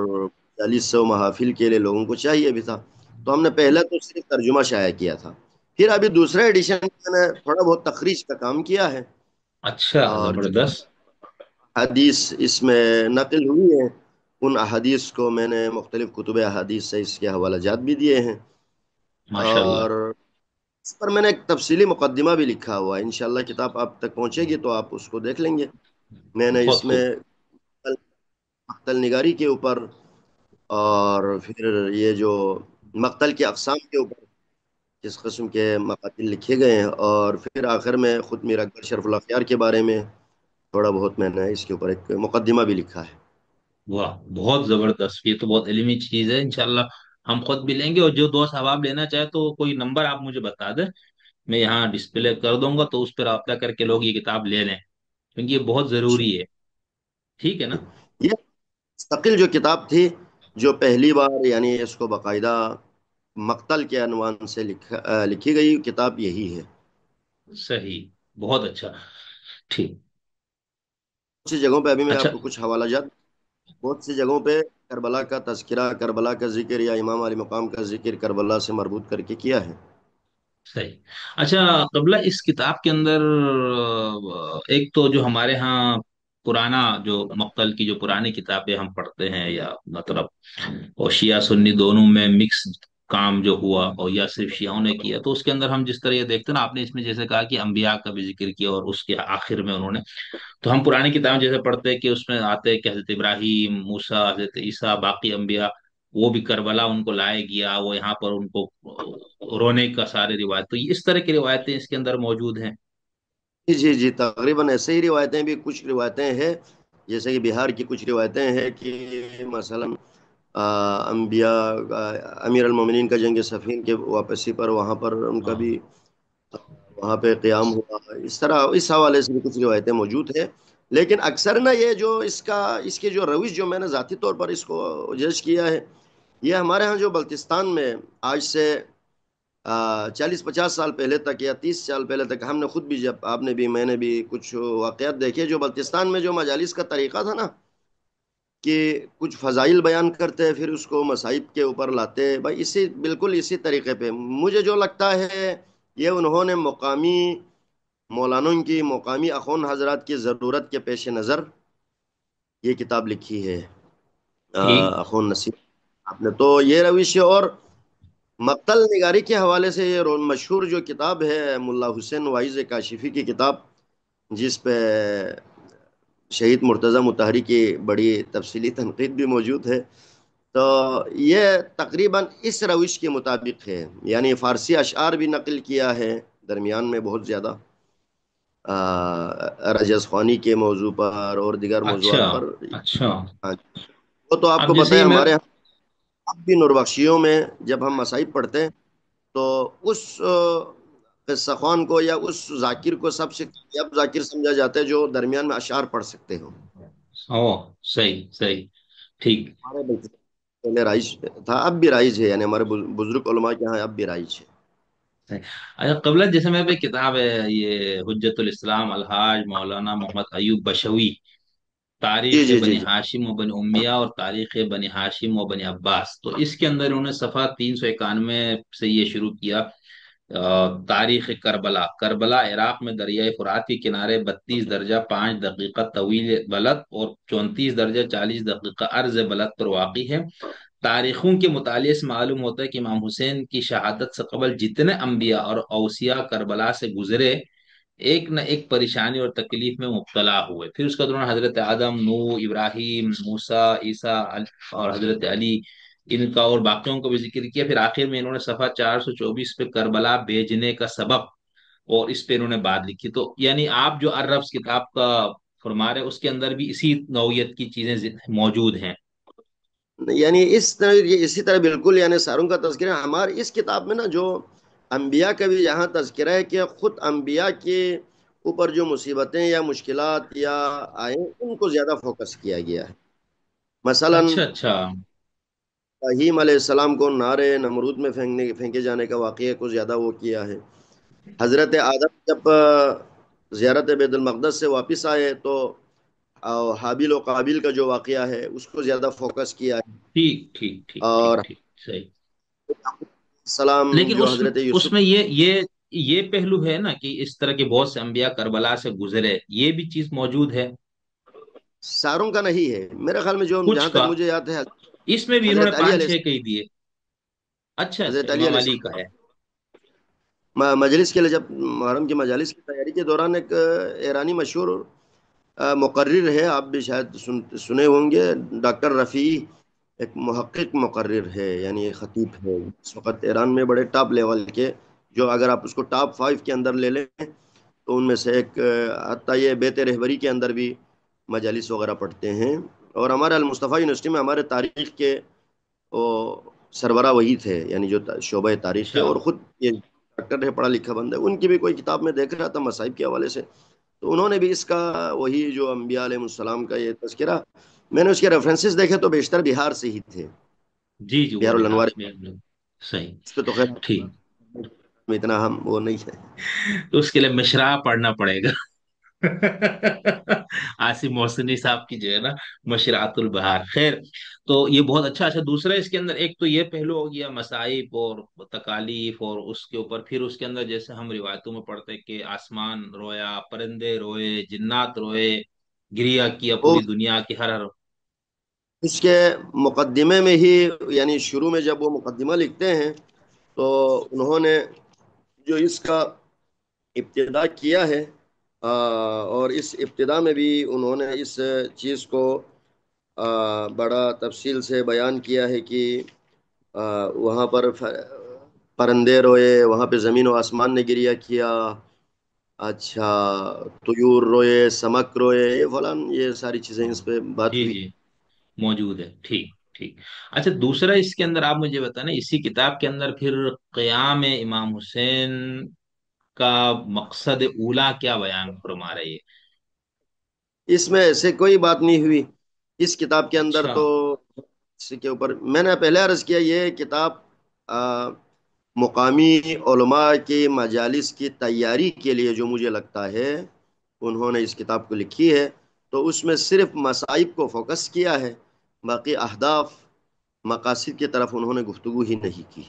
4000 محافل کے لیے لوگوں کو چاہیے بھی تھا. تو ہم نے پہلا تو صرف ترجمہ شائع کیا تھا. پھر ابھی دوسرا ایڈیشن میں نے تھوڑا بہت تخریج کا کام کیا ہے، اچھا، اور جو زبردست. حدیث اس میں نقل ہوئی ہے ان احادیث کو میں نے مختلف کتب احادیث سے اس کے حوالہ جات بھی دیے ہیں. ماشاء اللہ. اور اس پر میں نے ایک تفصیلی مقدمہ بھی لکھا ہوا ہے، انشاءاللہ کتاب آپ تک پہنچے گی تو آپ اس کو دیکھ لیں گے. میں نے بہت اس میں خوب. مقتل نگاری کے اوپر، اور پھر یہ جو مقتل کے اقسام کے اوپر کس قسم کے مقاتل لکھے گئے ہیں، اور پھر آخر میں خود میر اکبر شرف الاخیار کے بارے میں تھوڑا بہت میں نے اس کے اوپر ایک مقدمہ بھی لکھا ہے. واہ، بہت زبردست، یہ تو بہت علمی چیز ہے. انشاءاللہ ہم خود بھی لیں گے، اور جو دوست احباب لینا چاہے تو کوئی نمبر آپ مجھے بتا دیں، میں یہاں ڈسپلے کر دوں گا، تو اس پہ رابطہ کر کے لوگ یہ کتاب لے لیں، کیونکہ یہ بہت ضروری ہے. ٹھیک ہے نا؟ یہ مستقل جو کتاب تھی، جو پہلی بار یعنی اس کو باقاعدہ مقتل کے عنوان سے لکھی گئی کتاب یہی ہے. صحیح. بہت اچھا. ٹھیک. بہت سی جگہوں پہ ابھی میں اچھا. آپ کو کچھ حوالہ جات، بہت سی جگہوں پہ کربلا کا تذکرہ، کربلا کا ذکر یا امام علی مقام کا ذکر کربلا سے مربوط کر کے کیا ہے. صحیح. اچھا، قبلہ اس کتاب کے اندر ایک تو جو ہمارے ہاں پرانا جو مقتل کی جو پرانی کتابیں ہم پڑھتے ہیں، یا مطلب اور شیعہ سنی دونوں میں مکس کام جو ہوا، اور یا صرف شیعوں نے کیا، تو اس کے اندر ہم جس طرح یہ دیکھتے ہیں نا، آپ نے اس میں جیسے کہا کہ انبیاء کا بھی ذکر کیا، اور اس کے آخر میں انہوں نے، تو ہم پرانی کتابیں جیسے پڑھتے ہیں کہ اس میں آتے ہیں کہ حضرت ابراہیم، موسیٰ، حضرت عیسیٰ، باقی انبیاء، وہ بھی کربلا ان کو لائے گیا، وہ یہاں پر ان کو رونے کا سارے روایت، تو اس طرح کی روایتیں اس کے اندر موجود ہیں. جی جی جی، تقریباً ایسے ہی روایتیں بھی، کچھ روایتیں ہیں جیسے کہ بہار کی کچھ روایتیں ہیں کہ مثلا انبیاء، امیر المومنین کا جنگ صفین کے واپسی پر وہاں پر ان کا ہاں. بھی وہاں پہ قیام ہوا. اس طرح اس حوالے سے بھی کچھ روایتیں موجود ہیں. لیکن اکثر نا یہ جو اس کی جو روش جو میں نے ذاتی طور پر اس کو جج کیا ہے، یہ ہمارے ہاں جو بلتستان میں آج سے 40-50 سال پہلے تک یا 30 سال پہلے تک ہم نے خود بھی، جب آپ نے بھی میں نے بھی کچھ واقعات دیکھے، جو بلتستان میں جو مجالس کا طریقہ تھا نا، کہ کچھ فضائل بیان کرتے پھر اس کو مصائب کے اوپر لاتے، بھائی اسی بالکل اسی طریقے پہ مجھے جو لگتا ہے یہ انہوں نے مقامی مولانوں کی، مقامی اخون حضرات کی ضرورت کے پیش نظر یہ کتاب لکھی ہے. ٹھیک. اخون نصیر آپ نے تو یہ روش ہے. اور مقتل نگاری کے حوالے سے یہ مشہور جو کتاب ہے ملا حسین وائز کاشفی کی کتاب، جس پہ شہید مرتضی مطہری کی بڑی تفصیلی تنقید بھی موجود ہے. تو یہ تقریباً اس روش کے مطابق ہے، یعنی فارسی اشعار بھی نقل کیا ہے درمیان میں بہت زیادہ، رجز خوانی کے موضوع پر اور دیگر اچھا. موضوعات پر. اچھا. ہاں، وہ تو آپ اب کو پتہ جیسے ہے یہ میں. ہمارے یہاں اب بھی نوربخشیوں میں جب ہم مصائب پڑھتے ہیں تو اس قصہ خوان کو یا اس ذاکر کو سب سے کامیاب ذاکر سمجھا جاتا ہے جو درمیان میں اشعار پڑھ سکتے ہو. او، صحیح صحیح. ٹھیک. ہمارے بلد پہلے رائج تھا، اب بھی رائج ہے، یعنی ہمارے بزرگ علماء کے یہاں اب بھی رائج ہے. صحیح. اچھا، قبلہ جیسے میں بھی کتاب ہے یہ حجت الاسلام الحاج مولانا محمد ایوب بشوی، جی تاریخ جی جی بنی جی ہاشم و بنی امیہ اور تاریخ بنی ہاشم و بنی عباس، تو اس کے اندر انہوں نے صفحہ 391 سے یہ شروع کیا. تاریخ کربلا، کربلا عراق میں دریائے فرات کے کنارے 32 درجہ 5 دقیقہ طویل بلد اور 34 درجہ 40 دقیقہ عرض بلد پر واقع ہے. تاریخوں کے مطالعے سے معلوم ہوتا ہے کہ امام حسین کی شہادت سے قبل جتنے انبیاء اور اوصیاء کربلا سے گزرے، ایک نہ ایک پریشانی اور تکلیف میں مبتلا ہوئے، پھر اس کے دوران حضرت آدم، نوح، ابراہیم، موسیٰ، عیسیٰ اور حضرت علی، ان کا اور باقیوں کو بھی ذکر کیا، پھر آخر میں انہوں نے صفحہ 424 پہ کربلا بھیجنے کا سبب، اور اس پہ انہوں نے بات لکھی. تو یعنی آپ جو الرفس کتاب کا فرما رہے اس کے اندر بھی اسی نوعیت کی چیزیں موجود ہیں. یعنی اس طرح، یہ اسی طرح بالکل، یعنی ساروں کا تذکرہ ہمارے اس کتاب میں نا، جو انبیاء کا بھی یہاں تذکرہ ہے کہ خود انبیاء کے اوپر جو مصیبتیں یا مشکلات یا آئیں ان کو زیادہ فوکس کیا گیا ہے. مثلا اچھا اچھا. ابراہیم علیہ السلام کو نارے نمرود میں پھینکے جانے کا واقعہ کو زیادہ وہ کیا ہے. حضرت آدم جب زیارت بیت المقدس سے واپس آئے تو حابیل و قابیل کا جو واقعہ ہے اس کو زیادہ فوکس کیا ہے. ٹھیک ٹھیک ٹھیک ٹھیک اور ٹھیک. صحیح. السلام لیکن جو اس حضرت اس یوسف، میں یہ پہلو ہے نا کہ اس طرح کے بہت سے انبیاء کربلا سے گزرے، یہ بھی چیز موجود ہے. ساروں کا نہیں ہے میرے خیال میں، جو جہاں کچھ تک کا مجھے یاد ہے. اس میں بھی انہوں نے حضرت علی پانچ علیہ چھ کہی دیے. اچھا اچھا، حضرت علی امام علیہ علی کا السلام ہے. مجلس کے لیے، جب محرم کی مجالس کی تیاری کے دوران ایک ایرانی مشہور مقرر ہے، آپ بھی شاید سنے ہوں گے، ڈاکٹر رفیع، ایک محقق مقرر ہے، یعنی ایک خطیب ہے اس وقت ایران میں بڑے ٹاپ لیول کے، جو اگر آپ اس کو ٹاپ 5 کے اندر لے لیں تو ان میں سے ایک، حتیٰ یہ بیت رہبری کے اندر بھی مجالس وغیرہ پڑھتے ہیں. اور ہمارے المصطفیٰ یونیورسٹی میں ہمارے تاریخ کے وہ سربراہ وہی تھے، یعنی جو شعبہ تاریخ کے، اچھا. اور خود یہ ڈاکٹر ہے، پڑھا لکھا بندہ ہے. ان کی بھی کوئی کتاب میں دیکھ رہا تھا مصائب کے حوالے سے، تو انہوں نے بھی اس کا وہی جو انبیاء علیہ السلام کا یہ تذکرہ، میں نے اس کے ریفرنسز دیکھے تو بیشتر بہار سے ہی تھے. جی جی، وہ بہار بہار الانوار، میں صحیح. اس پہ تو خیر ٹھیک. اتنا ہم وہ نہیں ہے. تو اس کے لیے مشرا پڑھنا پڑے گا. آصف محسنی صاحب کی جو ہے نا، مشرات البہار. خیر. تو یہ بہت اچھا. اچھا، دوسرا اس کے اندر ایک تو یہ پہلو ہو گیا مصائب اور تکالیف، اور اس کے اوپر پھر اس کے اندر جیسے ہم روایتوں میں پڑھتے ہیں کہ آسمان رویا، پرندے روئے، جنات روئے، گریا کیا وہ پوری دنیا کی ہر ہر. اس کے مقدمے میں ہی، یعنی شروع میں جب وہ مقدمہ لکھتے ہیں تو انہوں نے جو اس کا ابتدا کیا ہے، اور اس ابتدا میں بھی انہوں نے اس چیز کو بڑا تفصیل سے بیان کیا ہے کہ وہاں پر پرندے روئے، وہاں پہ زمین و آسمان نے گریا کیا، اچھا، طیور روئے، سمک روئے، یہ فلاں، یہ ساری چیزیں اس پہ بات جی ہوئی. جی، موجود ہے. ٹھیک ٹھیک. اچھا، دوسرا اس کے اندر آپ مجھے بتانا، اسی کتاب کے اندر پھر قیام امام حسین کا مقصد اولا کیا بیان فرما رہے ہیں؟ اس میں ایسے کوئی بات نہیں ہوئی اس کتاب کے اندر اچھا. تو. اس کے اوپر میں نے پہلے عرض کیا، یہ کتاب آ، مقامی علماء کی مجالس کی تیاری کے لیے جو مجھے لگتا ہے انہوں نے اس کتاب کو لکھی ہے. تو اس میں صرف مصائب کو فوکس کیا ہے، باقی اہداف، مقاصد کی طرف انہوں نے گفتگو ہی نہیں کی.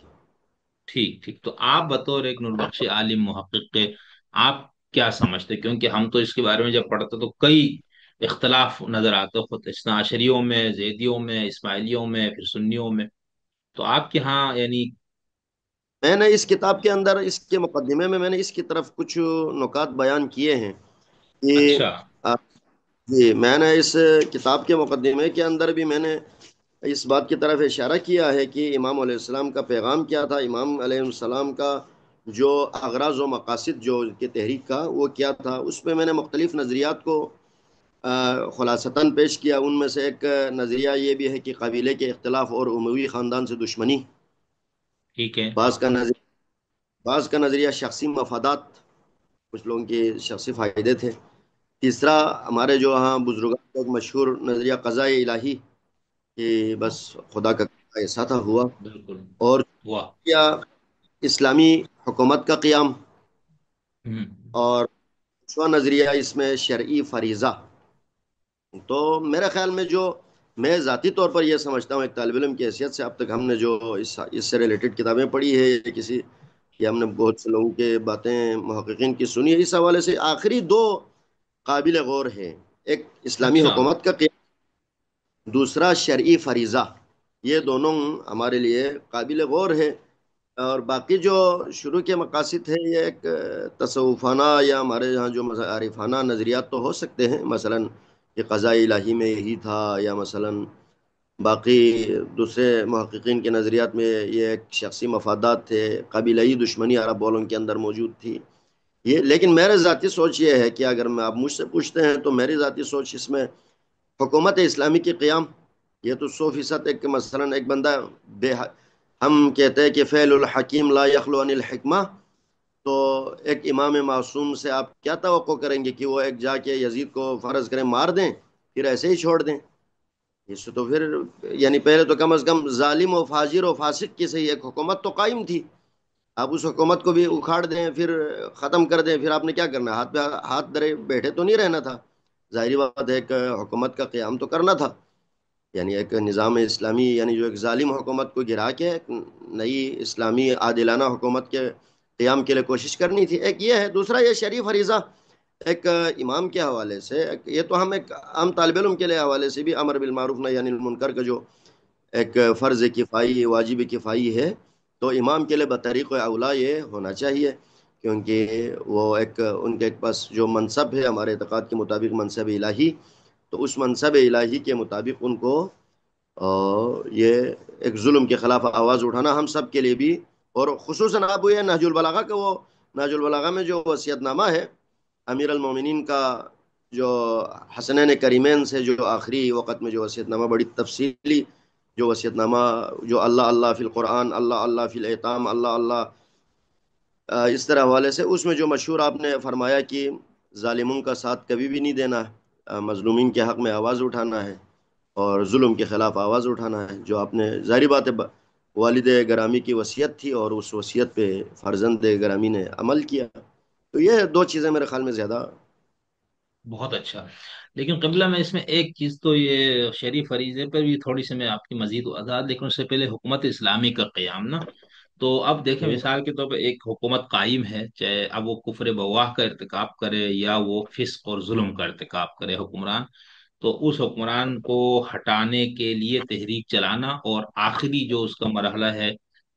ٹھیک ٹھیک. تو آپ بطور ایک نوربخش عالم محقق کے، آپ کیا سمجھتے؟ کیونکہ ہم تو اس کے بارے میں جب پڑھتے تو کئی اختلاف نظر آتے، خود اثنا عشریوں میں، زیدیوں میں، اسماعیلیوں میں، پھر سنیوں میں. تو آپ کے ہاں یعنی. میں نے اس کتاب کے اندر، اس کے مقدمے میں نے اس کی طرف کچھ نکات بیان کیے ہیں کہ اچھا. جی، میں نے اس کتاب کے مقدمے کے اندر بھی میں نے اس بات کی طرف اشارہ کیا ہے کہ امام علیہ السلام کا پیغام کیا تھا، امام علیہ السلام کا جو اغراض و مقاصد جو کہ تحریک کا وہ کیا تھا. اس پہ میں نے مختلف نظریات کو خلاصتاً پیش کیا. ان میں سے ایک نظریہ یہ بھی ہے کہ قبیلے کے اختلاف اور اموی خاندان سے دشمنی. ٹھیک ہے. ہاں. بعض کا نظریہ بعض کا نظریہ شخصی مفادات، کچھ لوگوں کے شخصی فائدے تھے. تیسرا، ہمارے جو ہاں بزرگان کا ایک مشہور نظریہ قضاء الہی، کہ بس خدا کا ایسا تھا ہوا. بالکل. اور واہ. کیا اسلامی حکومت کا قیام. ہوں. اور پانچواں نظریہ اس میں شرعی فریضہ. تو میرے خیال میں جو میں ذاتی طور پر یہ سمجھتا ہوں، ایک طالب علم کی حیثیت سے اب تک ہم نے جو اس سے ریلیٹڈ کتابیں پڑھی ہے، یا کسی، یا ہم نے بہت سے لوگوں کے باتیں محققین کی سنی ہے، اس حوالے سے آخری دو قابل غور ہے. ایک اسلامی اچھا. حکومت کا قیام، دوسرا شرعی فریضہ. یہ دونوں ہمارے لیے قابل غور ہے. اور باقی جو شروع کے مقاصد ہے یہ ایک تصوفانہ یا ہمارے یہاں جو عارفانہ نظریات تو ہو سکتے ہیں، مثلا کہ قضاء الہی میں یہی تھا، یا مثلا باقی دوسرے محققین کے نظریات میں یہ ایک شخصی مفادات تھے، قبیلہی دشمنی عرب والوں کے اندر موجود تھی یہ. لیکن میرے ذاتی سوچ یہ ہے کہ اگر میں آپ مجھ سے پوچھتے ہیں تو میری ذاتی سوچ اس میں حکومت اسلامی کی قیام، یہ تو 100% ایک مثلا ایک بندہ بے ہم کہتے ہیں کہ فعل الحکیم لا یخلو عن الحکمہ. تو ایک امام معصوم سے آپ کیا توقع کریں گے کہ وہ ایک جا کے یزید کو فرض کریں مار دیں پھر ایسے ہی چھوڑ دیں؟ اس سے تو پھر یعنی پہلے تو کم از کم ظالم و فاجر و فاسق کی صحیح ایک حکومت تو قائم تھی. آپ اس حکومت کو بھی اکھاڑ دیں پھر ختم کر دیں، پھر آپ نے کیا کرنا ہے؟ ہاتھ پہ ہاتھ درے بیٹھے تو نہیں رہنا تھا. ظاہری بات ہے ایک حکومت کا قیام تو کرنا تھا، یعنی ایک نظام اسلامی، یعنی جو ایک ظالم حکومت کو گرا کے ایک نئی اسلامی عادلانہ حکومت کے قیام کے لیے کوشش کرنی تھی. ایک یہ ہے. دوسرا یہ شریف فریضہ ایک امام کے حوالے سے، یہ تو ہم ایک عام طالب علم کے لیے حوالے سے بھی امر بالمعروف نہی عن المنکر کا جو ایک فرض کفائی واجب کفائی ہے، تو امام کے لیے بطریق اولا یہ ہونا چاہیے، کیونکہ وہ ایک ان کے پاس جو منصب ہے ہمارے اعتقاد کے مطابق منصب الہی، تو اس منصب الہی کے مطابق ان کو یہ ایک ظلم کے خلاف آواز اٹھانا ہم سب کے لیے بھی. اور خصوصاً آپ یہ نہج البلاغہ کا وہ نہج البلاغہ میں جو وصیت نامہ ہے امیر المومنین کا، جو حسنین کریمین سے جو آخری وقت میں جو وصیت نامہ بڑی تفصیلی جو وصیت نامہ، جو اللہ اللہ فی القرآن، اللہ اللہ فی الایتام، اللہ اللہ اس طرح حوالے سے، اس میں جو مشہور آپ نے فرمایا کہ ظالموں کا ساتھ کبھی بھی نہیں دینا، مظلومین کے حق میں آواز اٹھانا ہے اور ظلم کے خلاف آواز اٹھانا ہے. جو آپ نے ظاہری بات ہے والد گرامی کی وصیت تھی اور اس وصیت پہ فرزند گرامی نے عمل کیا. تو یہ دو چیزیں میرے خیال میں زیادہ. بہت اچھا. لیکن قبلہ میں اس میں ایک چیز تو یہ شریف فریضے پر بھی تھوڑی سی میں آپ کی مزید وضاحت، لیکن اس سے پہلے حکومت اسلامی کا قیام نا. تو اب دیکھیں مثال کے طور پہ ایک حکومت قائم ہے، چاہے اب وہ کفر بواہ کا ارتکاب کرے یا وہ فسق اور ظلم کا ارتکاب کرے حکمران، تو اس حکمران کو ہٹانے کے لیے تحریک چلانا، اور آخری جو اس کا مرحلہ ہے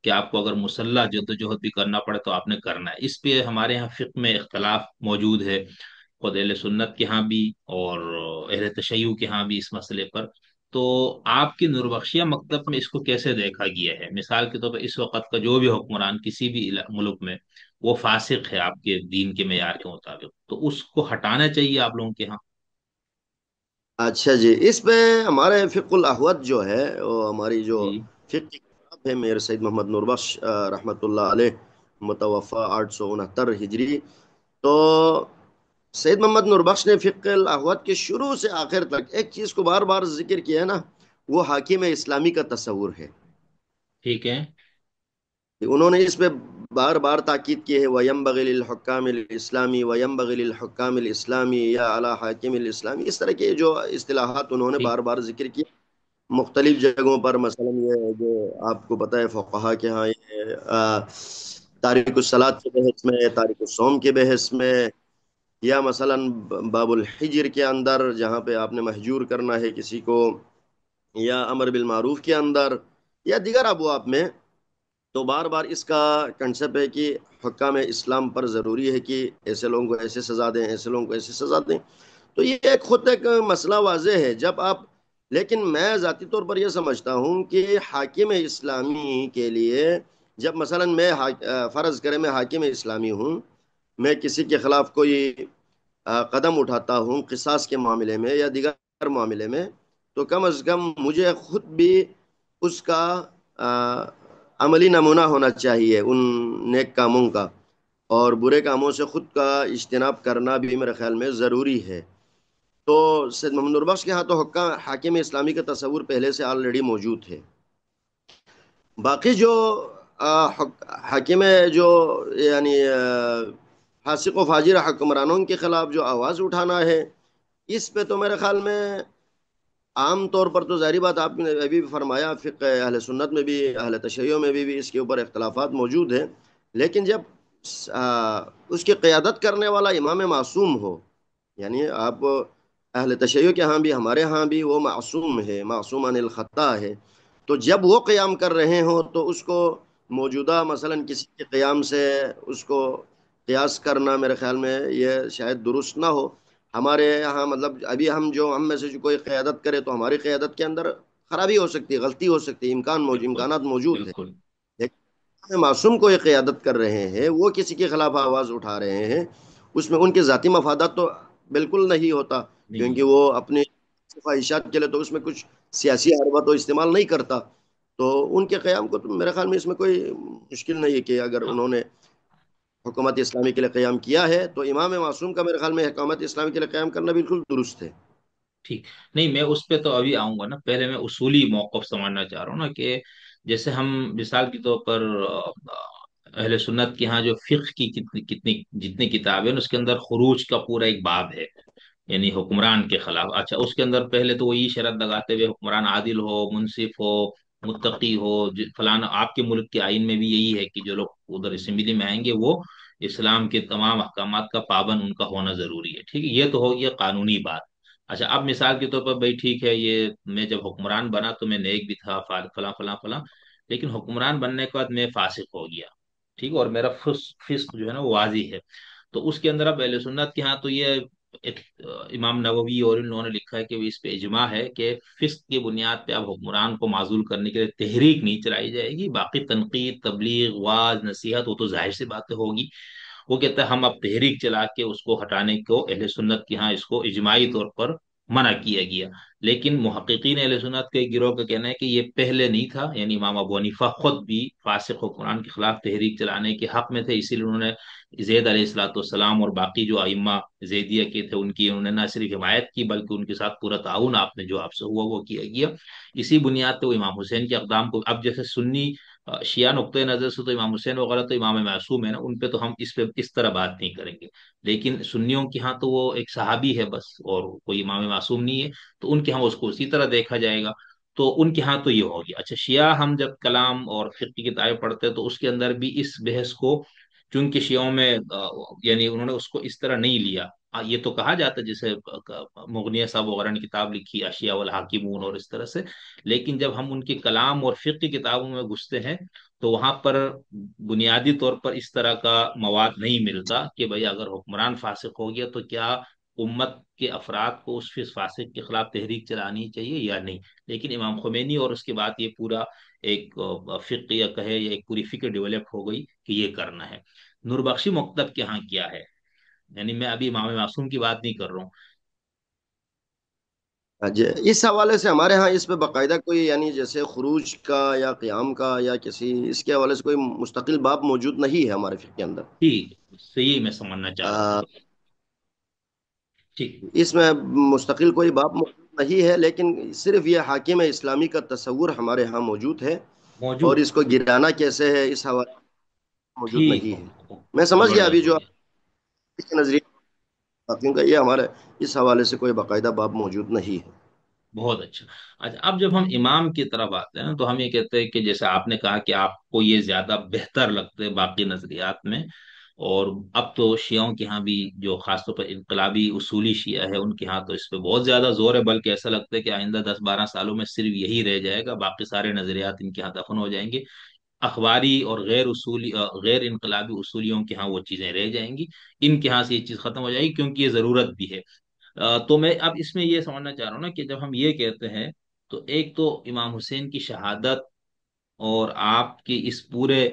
کہ آپ کو اگر مسلح جدوجہد بھی کرنا پڑے تو آپ نے کرنا ہے. اس پہ ہمارے یہاں فقہ میں اختلاف موجود ہے، خود اہل سنت کے ہاں بھی اور اہل تشیع کے ہاں بھی اس مسئلے پر. تو آپ کی نوربخشیہ مکتب میں اس کو کیسے دیکھا گیا ہے؟ مثال کے طور پر اس وقت کا جو بھی حکمران کسی بھی ملک میں وہ فاسق ہے آپ کے دین کے معیار کے مطابق، تو اس کو ہٹانا چاہیے آپ لوگوں کے ہاں؟ اچھا جی، اس پہ ہمارے فقہ الاحوت جو ہے وہ ہماری جو جی. فقہ کی کتاب ہے میر سید محمد نوربخش رحمۃ اللہ علیہ، متوفہ 869 ہجری. تو سید محمد نوربخش نے فقہ الاحوت کے شروع سے آخر تک ایک چیز کو بار بار ذکر کیا ہے نا، وہ حاکم اسلامی کا تصور ہے. ٹھیک ہے. انہوں نے اس پہ بار بار تاکید کی ہے، وَيَنبَغِي لِلْحُكَّامِ الْإِسْلَامِ وَيَنبَغِي لِلْحُكَّامِ الْإِسْلَامِ یا علی حاکم الاسلامی. اس طرح کے جو اصطلاحات انہوں نے ٹھیک. بار بار ذکر کی مختلف جگہوں پر. مثلا یہ جو آپ کو پتہ ہے فقہا کے ہاں یہ تاریک الصلاۃ کے بحث میں، تاریک الصوم کے بحث میں، یا مثلا باب الحجر کے اندر جہاں پہ آپ نے محجور کرنا ہے کسی کو، یا امر بالمعروف کے اندر، یا دیگر ابواب میں، تو بار بار اس کا کنسپٹ ہے کہ حکام اسلام پر ضروری ہے کہ ایسے لوگوں کو ایسے سزا دیں، ایسے لوگوں کو ایسے سزا دیں. تو یہ ایک خود ایک مسئلہ واضح ہے. جب آپ، لیکن میں ذاتی طور پر یہ سمجھتا ہوں کہ حاکم اسلامی کے لیے، جب مثلا میں فرض کرے میں حاکم اسلامی ہوں، میں کسی کے خلاف کوئی قدم اٹھاتا ہوں قصاص کے معاملے میں یا دیگر معاملے میں، تو کم از کم مجھے خود بھی اس کا عملی نمونہ ہونا چاہیے ان نیک کاموں کا، اور برے کاموں سے خود کا اجتناب کرنا بھی میرے خیال میں ضروری ہے. تو سید محمد نوربخش کے ہاں تو حاکم اسلامی کا تصور پہلے سے آلریڈی موجود ہے. باقی جو حاکم جو یعنی فاسق و فاجر حکمرانوں کے خلاف جو آواز اٹھانا ہے، اس پہ تو میرے خیال میں عام طور پر تو ظاہری بات آپ نے ابھی بھی فرمایا، فقہ اہل سنت میں بھی اہل تشیع میں بھی اس کے اوپر اختلافات موجود ہیں. لیکن جب اس کی قیادت کرنے والا امام معصوم ہو، یعنی آپ اہل تشیع کے ہاں بھی ہمارے ہاں بھی وہ معصوم ہے، معصوم عن الخطا ہے، تو جب وہ قیام کر رہے ہوں تو اس کو موجودہ مثلا کسی کے قیام سے اس کو قیاس کرنا میرے خیال میں یہ شاید درست نہ ہو. ہمارے یہاں مطلب ابھی ہم میں سے جو کوئی قیادت کرے تو ہماری قیادت کے اندر خرابی ہو سکتی ہے، غلطی ہو سکتی ہے، بالکل امکانات موجود ہے. بالکل. لیکن معصوم کو یہ قیادت کر رہے ہیں، وہ کسی کے خلاف آواز اٹھا رہے ہیں، اس میں ان کے ذاتی مفادات تو بالکل نہیں ہوتا، نہیں کیونکہ ہوتا. وہ اپنے خواہشات کے لیے تو اس میں کچھ سیاسی حربہ تو استعمال نہیں کرتا. تو ان کے قیام کو تو میرے خیال میں اس میں کوئی مشکل نہیں ہے کہ اگر ہاں. انہوں نے حکومت اسلامی کے لیے قیام کیا ہے تو امام معصوم کا میرے خیال میں حکومت اسلامی کے لیے قیام کرنا بالکل درست ہے. ٹھیک. نہیں میں اس پہ تو ابھی آؤں گا نا، پہلے میں اصولی موقف سمجھنا چاہ رہا ہوں نا کہ جیسے ہم مثال کے طور پر اہل سنت کے ہاں جو فقہ کی کتنی جتنی کتابیں ہیں اس کے اندر خروج کا پورا ایک باب ہے، یعنی حکمران کے خلاف. اچھا اس کے اندر پہلے تو وہی شرط لگاتے ہوئے حکمران عادل ہو، منصف ہو، متقی ہو، فلانا. آپ کے ملک کے آئین میں بھی یہی ہے کہ جو لوگ ادھر اسمبلی میں آئیں گے وہ اسلام کے تمام احکامات کا پابند ان کا ہونا ضروری ہے. ٹھیک ہے، یہ تو ہو یہ قانونی بات. اچھا اب مثال کے طور پر بھائی ٹھیک ہے، یہ میں جب حکمران بنا تو میں نیک بھی تھا، فلاں فلاں فلاں، لیکن حکمران بننے کے بعد میں فاسق ہو گیا. ٹھیک ہے، اور میرا فسق جو ہے نا وہ واضح ہے. تو اس کے اندر اب اہل سنت کے ہاں تو یہ ایک امام نووی اور ان لوگوں نے لکھا ہے کہ اس پہ اجماع ہے کہ فسق کی بنیاد پہ اب حکمران کو معزول کرنے کے لیے تحریک نہیں چلائی جائے گی. باقی تنقید، تبلیغ، واعظ، نصیحت وہ تو ظاہر سی باتیں ہوگی. وہ کہتا ہے ہم اب تحریک چلا کے اس کو ہٹانے کو اہل سنت کے ہاں اس کو اجماعی طور پر منع کیا گیا. لیکن محققین اہل سنت کے گروہ کا کہنا ہے کہ یہ پہلے نہیں تھا، یعنی امام ابو حنیفہ خود بھی فاسق حکمران کے خلاف تحریک چلانے کے حق میں تھے، اسی لیے انہوں نے زید علیہ الصلوۃ والسلام اور باقی جو ائمہ زیدیہ کے تھے ان کی انہوں نے نہ صرف حمایت کی بلکہ ان کے ساتھ پورا تعاون آپ نے جو آپ سے ہوا وہ کیا گیا. اسی بنیاد پہ وہ امام حسین کے اقدام کو اب جیسے سنی شیعہ نقطۂ نظر سے تو امام حسین وغیرہ تو امام معصوم ہے نا، ان پہ تو ہم اس پہ اس طرح بات نہیں کریں گے. لیکن سنیوں کے ہاں تو وہ ایک صحابی ہے بس، اور کوئی امام معصوم نہیں ہے، تو ان کے ہاں اس کو اسی طرح دیکھا جائے گا. تو ان کے ہاں تو یہ ہوگی. اچھا شیعہ ہم جب کلام اور فقہ کی کتابیں پڑھتے ہیں تو اس کے اندر بھی اس بحث کو چونکہ شیعوں میں یعنی انہوں نے اس کو اس طرح نہیں لیا. یہ تو کہا جاتا ہے جیسے مغنیہ صاحب وغیرہ نے کتاب لکھی اشیاء والحاکمون اور اس طرح سے، لیکن جب ہم ان کے کلام اور فقہ کی کتابوں میں گھستے ہیں تو وہاں پر بنیادی طور پر اس طرح کا مواد نہیں ملتا کہ بھئی اگر حکمران فاسق ہو گیا تو کیا امت کے افراد کو اس فاسق کے خلاف تحریک چلانی چاہیے یا نہیں. لیکن امام خمینی اور اس کے بعد یہ پورا ایک فقہ یا کہے یا ایک پوری فکر ڈیولپ ہو گئی کہ یہ کرنا ہے. نور بخشی مکتب کے ہاں کیا ہے، یعنی میں ابھی امام معصوم کی بات نہیں کر رہا ہوں. جی، اس حوالے سے ہمارے ہاں اس پہ باقاعدہ کوئی یعنی جیسے خروج کا یا قیام کا یا کسی اس کے حوالے سے کوئی مستقل باب موجود نہیں ہے ہمارے فقہ کے اندر. ٹھیک، صحیح میں سمجھنا چاہ رہا آ، تھا. ٹھیک. اس میں مستقل کوئی باب موجود نہیں ہے، لیکن صرف یہ حاکم اسلامی کا تصور ہمارے ہاں موجود ہے، اور موجود. اس کو گرانا کیسے ہے اس حوالے سے موجود ٹھیک نہیں ہو. ہے. میں سمجھ گیا ابھی زبردست ہو جو گیا. آپ کے نظریے باقیوں کا یہ ہمارے اس حوالے سے کوئی باقاعدہ باب موجود نہیں ہے. بہت اچھا. اچھا اب جب ہم امام کی طرف آتے ہیں تو ہم یہ کہتے ہیں کہ جیسے آپ نے کہا کہ آپ کو یہ زیادہ بہتر لگتے ہیں باقی نظریات میں، اور اب تو شیعوں کے ہاں بھی جو خاص طور پر انقلابی اصولی شیعہ ہے ان کے ہاں تو اس پہ بہت زیادہ زور ہے، بلکہ ایسا لگتا ہے کہ آئندہ 10 12 سالوں میں صرف یہی رہ جائے گا، باقی سارے نظریات ان کے ہاں دفن ہو جائیں گے. اخباری اور غیر اصولی غیر انقلابی اصولیوں کے ہاں وہ چیزیں رہ جائیں گی. ان کے ہاں سے یہ چیز ختم ہو جائے گی کیونکہ یہ ضرورت بھی ہے. تو میں اب اس میں یہ سمجھنا چاہ رہا ہوں نا کہ جب ہم یہ کہتے ہیں تو ایک تو امام حسین کی شہادت اور آپ کی اس پورے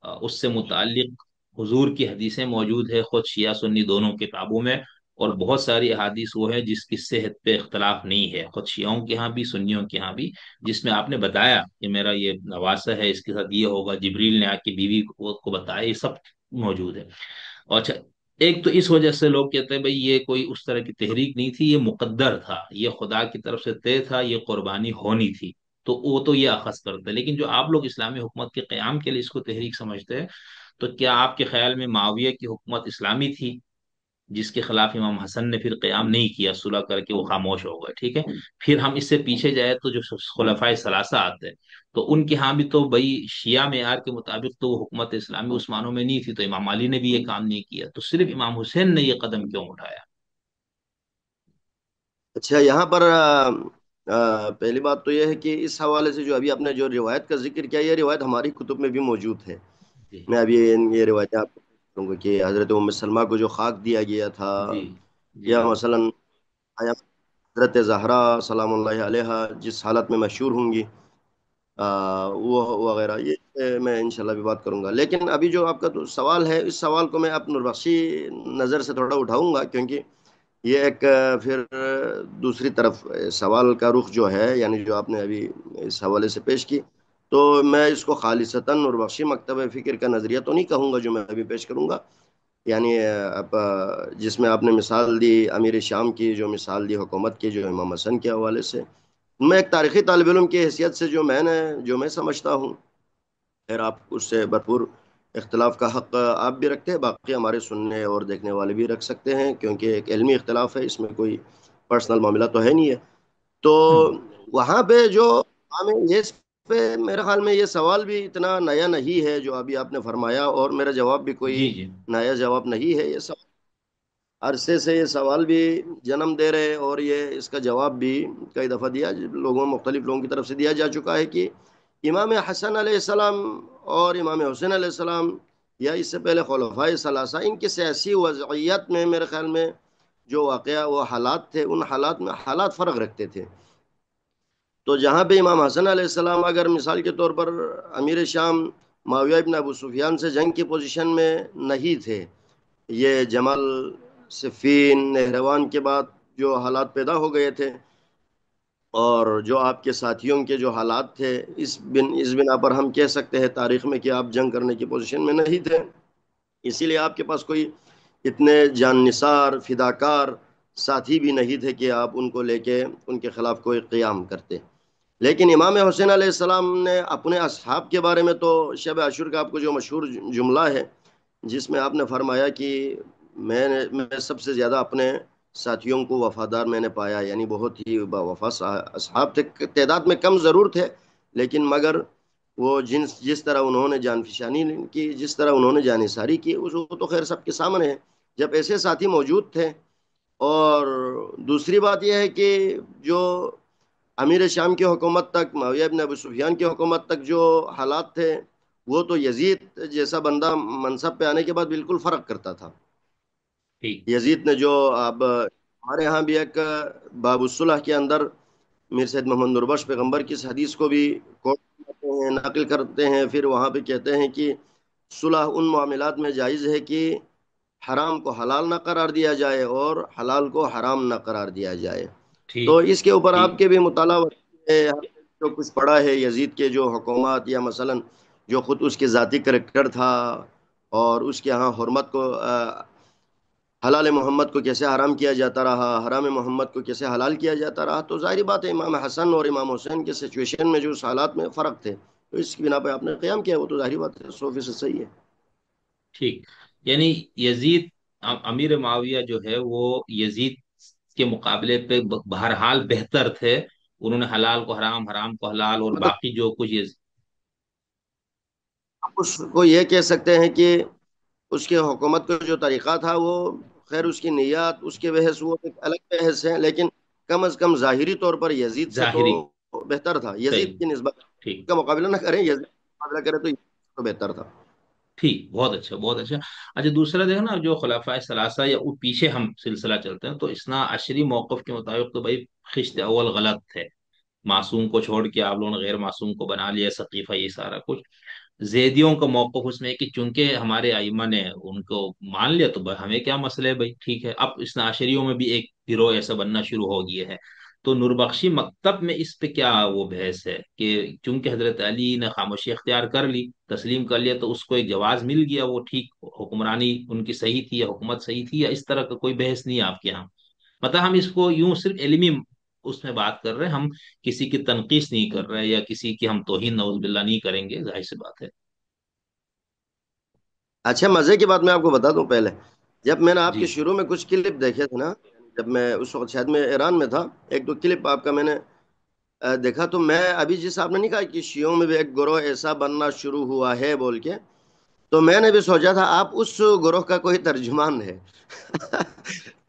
اس سے متعلق حضور کی حدیثیں موجود ہے خود شیعہ سنی دونوں کتابوں میں، اور بہت ساری احادیث وہ ہے جس کی صحت پہ اختلاف نہیں ہے خود شیعوں کے ہاں بھی سنیوں کے ہاں بھی، جس میں آپ نے بتایا کہ میرا یہ نواسہ ہے اس کے ساتھ یہ ہوگا، جبریل نے آ کے بیوی کو بتایا، یہ سب موجود ہے. اور اچھا ایک تو اس وجہ سے لوگ کہتے ہیں بھئی یہ کوئی اس طرح کی تحریک نہیں تھی، یہ مقدر تھا، یہ خدا کی طرف سے طے تھا، یہ قربانی ہونی تھی. تو وہ تو یہ اخذ کرتے ہیں. لیکن جو آپ لوگ اسلامی حکومت کے قیام کے لیے اس کو تحریک سمجھتے ہیں، تو کیا آپ کے خیال میں معاویہ کی حکومت اسلامی تھی جس کے خلاف امام حسن نے پھر قیام نہیں کیا، صلح کر کے وہ خاموش ہو گئے؟ ٹھیک ہے. پھر ہم اس سے پیچھے جائے تو جو خلفائے ثلاثہ آتے ہیں تو ان کے ہاں بھی تو بھائی شیعہ معیار کے مطابق تو وہ حکومت اسلامی اس معنوں میں نہیں تھی، تو امام علی نے بھی یہ کام نہیں کیا، تو صرف امام حسین نے یہ قدم کیوں اٹھایا؟ اچھا یہاں پر پہلی بات تو یہ ہے کہ اس حوالے سے جو ابھی آپ نے جو روایت کا ذکر کیا، یہ روایت ہماری کتب میں بھی موجود ہے. جی میں ابھی یہ روایتیں آپ کو کروں گا کہ حضرت ام سلمہ کو جو خاک دیا گیا تھا، جی جی یا مثلا حضرت زہرا سلام اللہ علیہا جس حالت میں مشہور ہوں گی، وہ وغیرہ، یہ میں انشاءاللہ بھی بات کروں گا. لیکن ابھی جو آپ کا تو سوال ہے، اس سوال کو میں اپنے نوربخشی نظر سے تھوڑا اٹھاؤں گا، کیونکہ یہ ایک پھر دوسری طرف سوال کا رخ جو ہے، یعنی جو آپ نے ابھی اس حوالے سے پیش کی، تو میں اس کو خالصتاً نوربخشی مکتب فکر کا نظریہ تو نہیں کہوں گا جو میں ابھی پیش کروں گا. یعنی جس میں آپ نے مثال دی امیر شام کی، جو مثال دی حکومت کی، جو امام حسن کے حوالے سے، میں ایک تاریخی طالب علم کی حیثیت سے جو میں سمجھتا ہوں، خیر آپ اس سے بھرپور اختلاف کا حق آپ بھی رکھتے ہیں، باقی ہمارے سننے اور دیکھنے والے بھی رکھ سکتے ہیں، کیونکہ ایک علمی اختلاف ہے، اس میں کوئی پرسنل معاملہ تو ہے نہیں ہے. تو وہاں پہ جو ہمیں یہ پہ میرے خیال میں یہ سوال بھی اتنا نیا نہیں ہے جو ابھی آپ نے فرمایا، اور میرا جواب بھی کوئی جی جی نیا جواب نہیں ہے. یہ سب عرصے سے یہ سوال بھی جنم دے رہے، اور یہ اس کا جواب بھی کئی دفعہ مختلف لوگوں کی طرف سے دیا جا چکا ہے کہ امام حسن علیہ السلام اور امام حسین علیہ السلام، یا اس سے پہلے خلفائے ثلاثہ، ان کی سیاسی وضعیت میں میرے خیال میں جو واقعہ وہ حالات تھے، ان حالات میں حالات فرق رکھتے تھے. تو جہاں پہ امام حسن علیہ السلام اگر مثال کے طور پر امیر شام معاویہ ابن ابو سفیان سے جنگ کی پوزیشن میں نہیں تھے، یہ جمال صفین نہروان کے بعد جو حالات پیدا ہو گئے تھے، اور جو آپ کے ساتھیوں کے جو حالات تھے، اس بنا پر ہم کہہ سکتے ہیں تاریخ میں کہ آپ جنگ کرنے کی پوزیشن میں نہیں تھے. اسی لیے آپ کے پاس کوئی اتنے جان نثار فداکار ساتھی بھی نہیں تھے کہ آپ ان کو لے کے ان کے خلاف کوئی قیام کرتے. لیکن امام حسین علیہ السلام نے اپنے اصحاب کے بارے میں تو شب عاشور کا آپ کو جو مشہور جملہ ہے، جس میں آپ نے فرمایا کہ میں سب سے زیادہ اپنے ساتھیوں کو وفادار میں نے پایا، یعنی بہت ہی وفا اصحاب تھے، تعداد میں کم ضرور تھے، لیکن مگر وہ جس طرح انہوں نے جان فشانی کی، جس طرح انہوں نے جانثاری کی، وہ تو خیر سب کے سامنے ہے جب ایسے ساتھی موجود تھے. اور دوسری بات یہ ہے کہ جو امیر شام کی حکومت تک، معاویہ ابن ابو سفیان کی حکومت تک جو حالات تھے، وہ تو یزید جیسا بندہ منصب پہ آنے کے بعد بالکل فرق کرتا تھا. ٹھیک یزید نے جو اب ہمارے ہاں بھی ایک باب الصلح کے اندر میر سید محمد نوربخش پیغمبر کی اس حدیث کو بھی کوٹ کرتے ہیں، نقل کرتے ہیں، پھر وہاں پہ کہتے ہیں کہ صلح ان معاملات میں جائز ہے کہ حرام کو حلال نہ قرار دیا جائے اور حلال کو حرام نہ قرار دیا جائے. تو ٹھیک اس کے اوپر ٹھیک آپ کے بھی مطالعہ ہے، جو کچھ پڑھا ہے یزید کے جو حکومات، یا مثلا جو خود اس کے ذاتی کریکٹر تھا، اور اس کے ہاں حرمت کو حلال محمد کو کیسے حرام کیا جاتا رہا، حرام محمد کو کیسے حلال کیا جاتا رہا، تو ظاہری بات ہے امام حسن اور امام حسین کے سچویشن میں جو اس حالات میں فرق تھے، تو اس کی بنا پہ آپ نے قیام کیا، وہ تو ظاہری بات ہے، 100% صحیح ہے. ٹھیک. یعنی یزید، امیر معاویہ جو ہے وہ یزید کے مقابلے پہ بہرحال بہتر تھے. انہوں نے حلال کو حرام، حرام کو حلال، اور مطلب باقی جو کچھ آپ اس کو یہ کہہ سکتے ہیں کہ اس کے حکومت کا جو طریقہ تھا وہ، خیر اس کی نیات، اس کے بحث وہ ایک الگ بحث ہے، لیکن کم از کم ظاہری طور پر یزید سے تو ظاہری. بہتر تھا. یزید صحیح. کی نسبت ٹھیک کا مقابلہ نہ کریں، یزید کا مقابلہ کریں تو یزید تو بہتر تھا. ٹھیک. بہت اچھا بہت اچھا. اچھا، دوسرا دیکھو نا، جو خلفائے ثلاثہ یا پیچھے ہم سلسلہ چلتے ہیں، تو اسنا عشری موقف کے مطابق تو بھائی خشت اول غلط تھے. معصوم کو چھوڑ کے آپ لوگوں نے غیر معصوم کو بنا لیا سقیفہ، یہ سارا کچھ. زیدیوں کا موقف اس میں ہے کہ چونکہ ہمارے ائمہ نے ان کو مان لیا تو ہمیں کیا مسئلہ ہے بھائی، ٹھیک ہے. اب اس عشریوں میں بھی ایک گروہ ایسا بننا شروع ہو گیا ہے. تو نوربخشی مکتب میں اس پہ کیا وہ بحث ہے کہ چونکہ حضرت علی نے خاموشی اختیار کر لی، تسلیم کر لیا، تو اس کو ایک جواز مل گیا، وہ ٹھیک حکمرانی ان کی صحیح تھی یا حکومت صحیح تھی، یا اس طرح کا کوئی بحث نہیں ہے آپ کے یہاں؟ مطلب ہم اس کو یوں صرف علمی اس میں بات کر رہے ہیں، ہم کسی کی تنقیص نہیں کر رہے یا کسی کی ہم توہین نعوذ باللہ نہیں کریں گے، ظاہر سی بات ہے. اچھا، مزے کی بات میں آپ کو بتا دوں پہلے، جب میں نے آپ جی کے شروع میں کچھ کلپ دیکھے تھے نا، جب میں اس وقت شاید میں ایران میں تھا، ایک دو کلپ آپ کا میں نے دیکھا، تو میں ابھی جس آپ نے نہیں کہا کہ شیعوں میں بھی ایک گروہ ایسا بننا شروع ہوا ہے بول کے، تو میں نے بھی سوچا تھا آپ اس گروہ کا کوئی ترجمان ہے.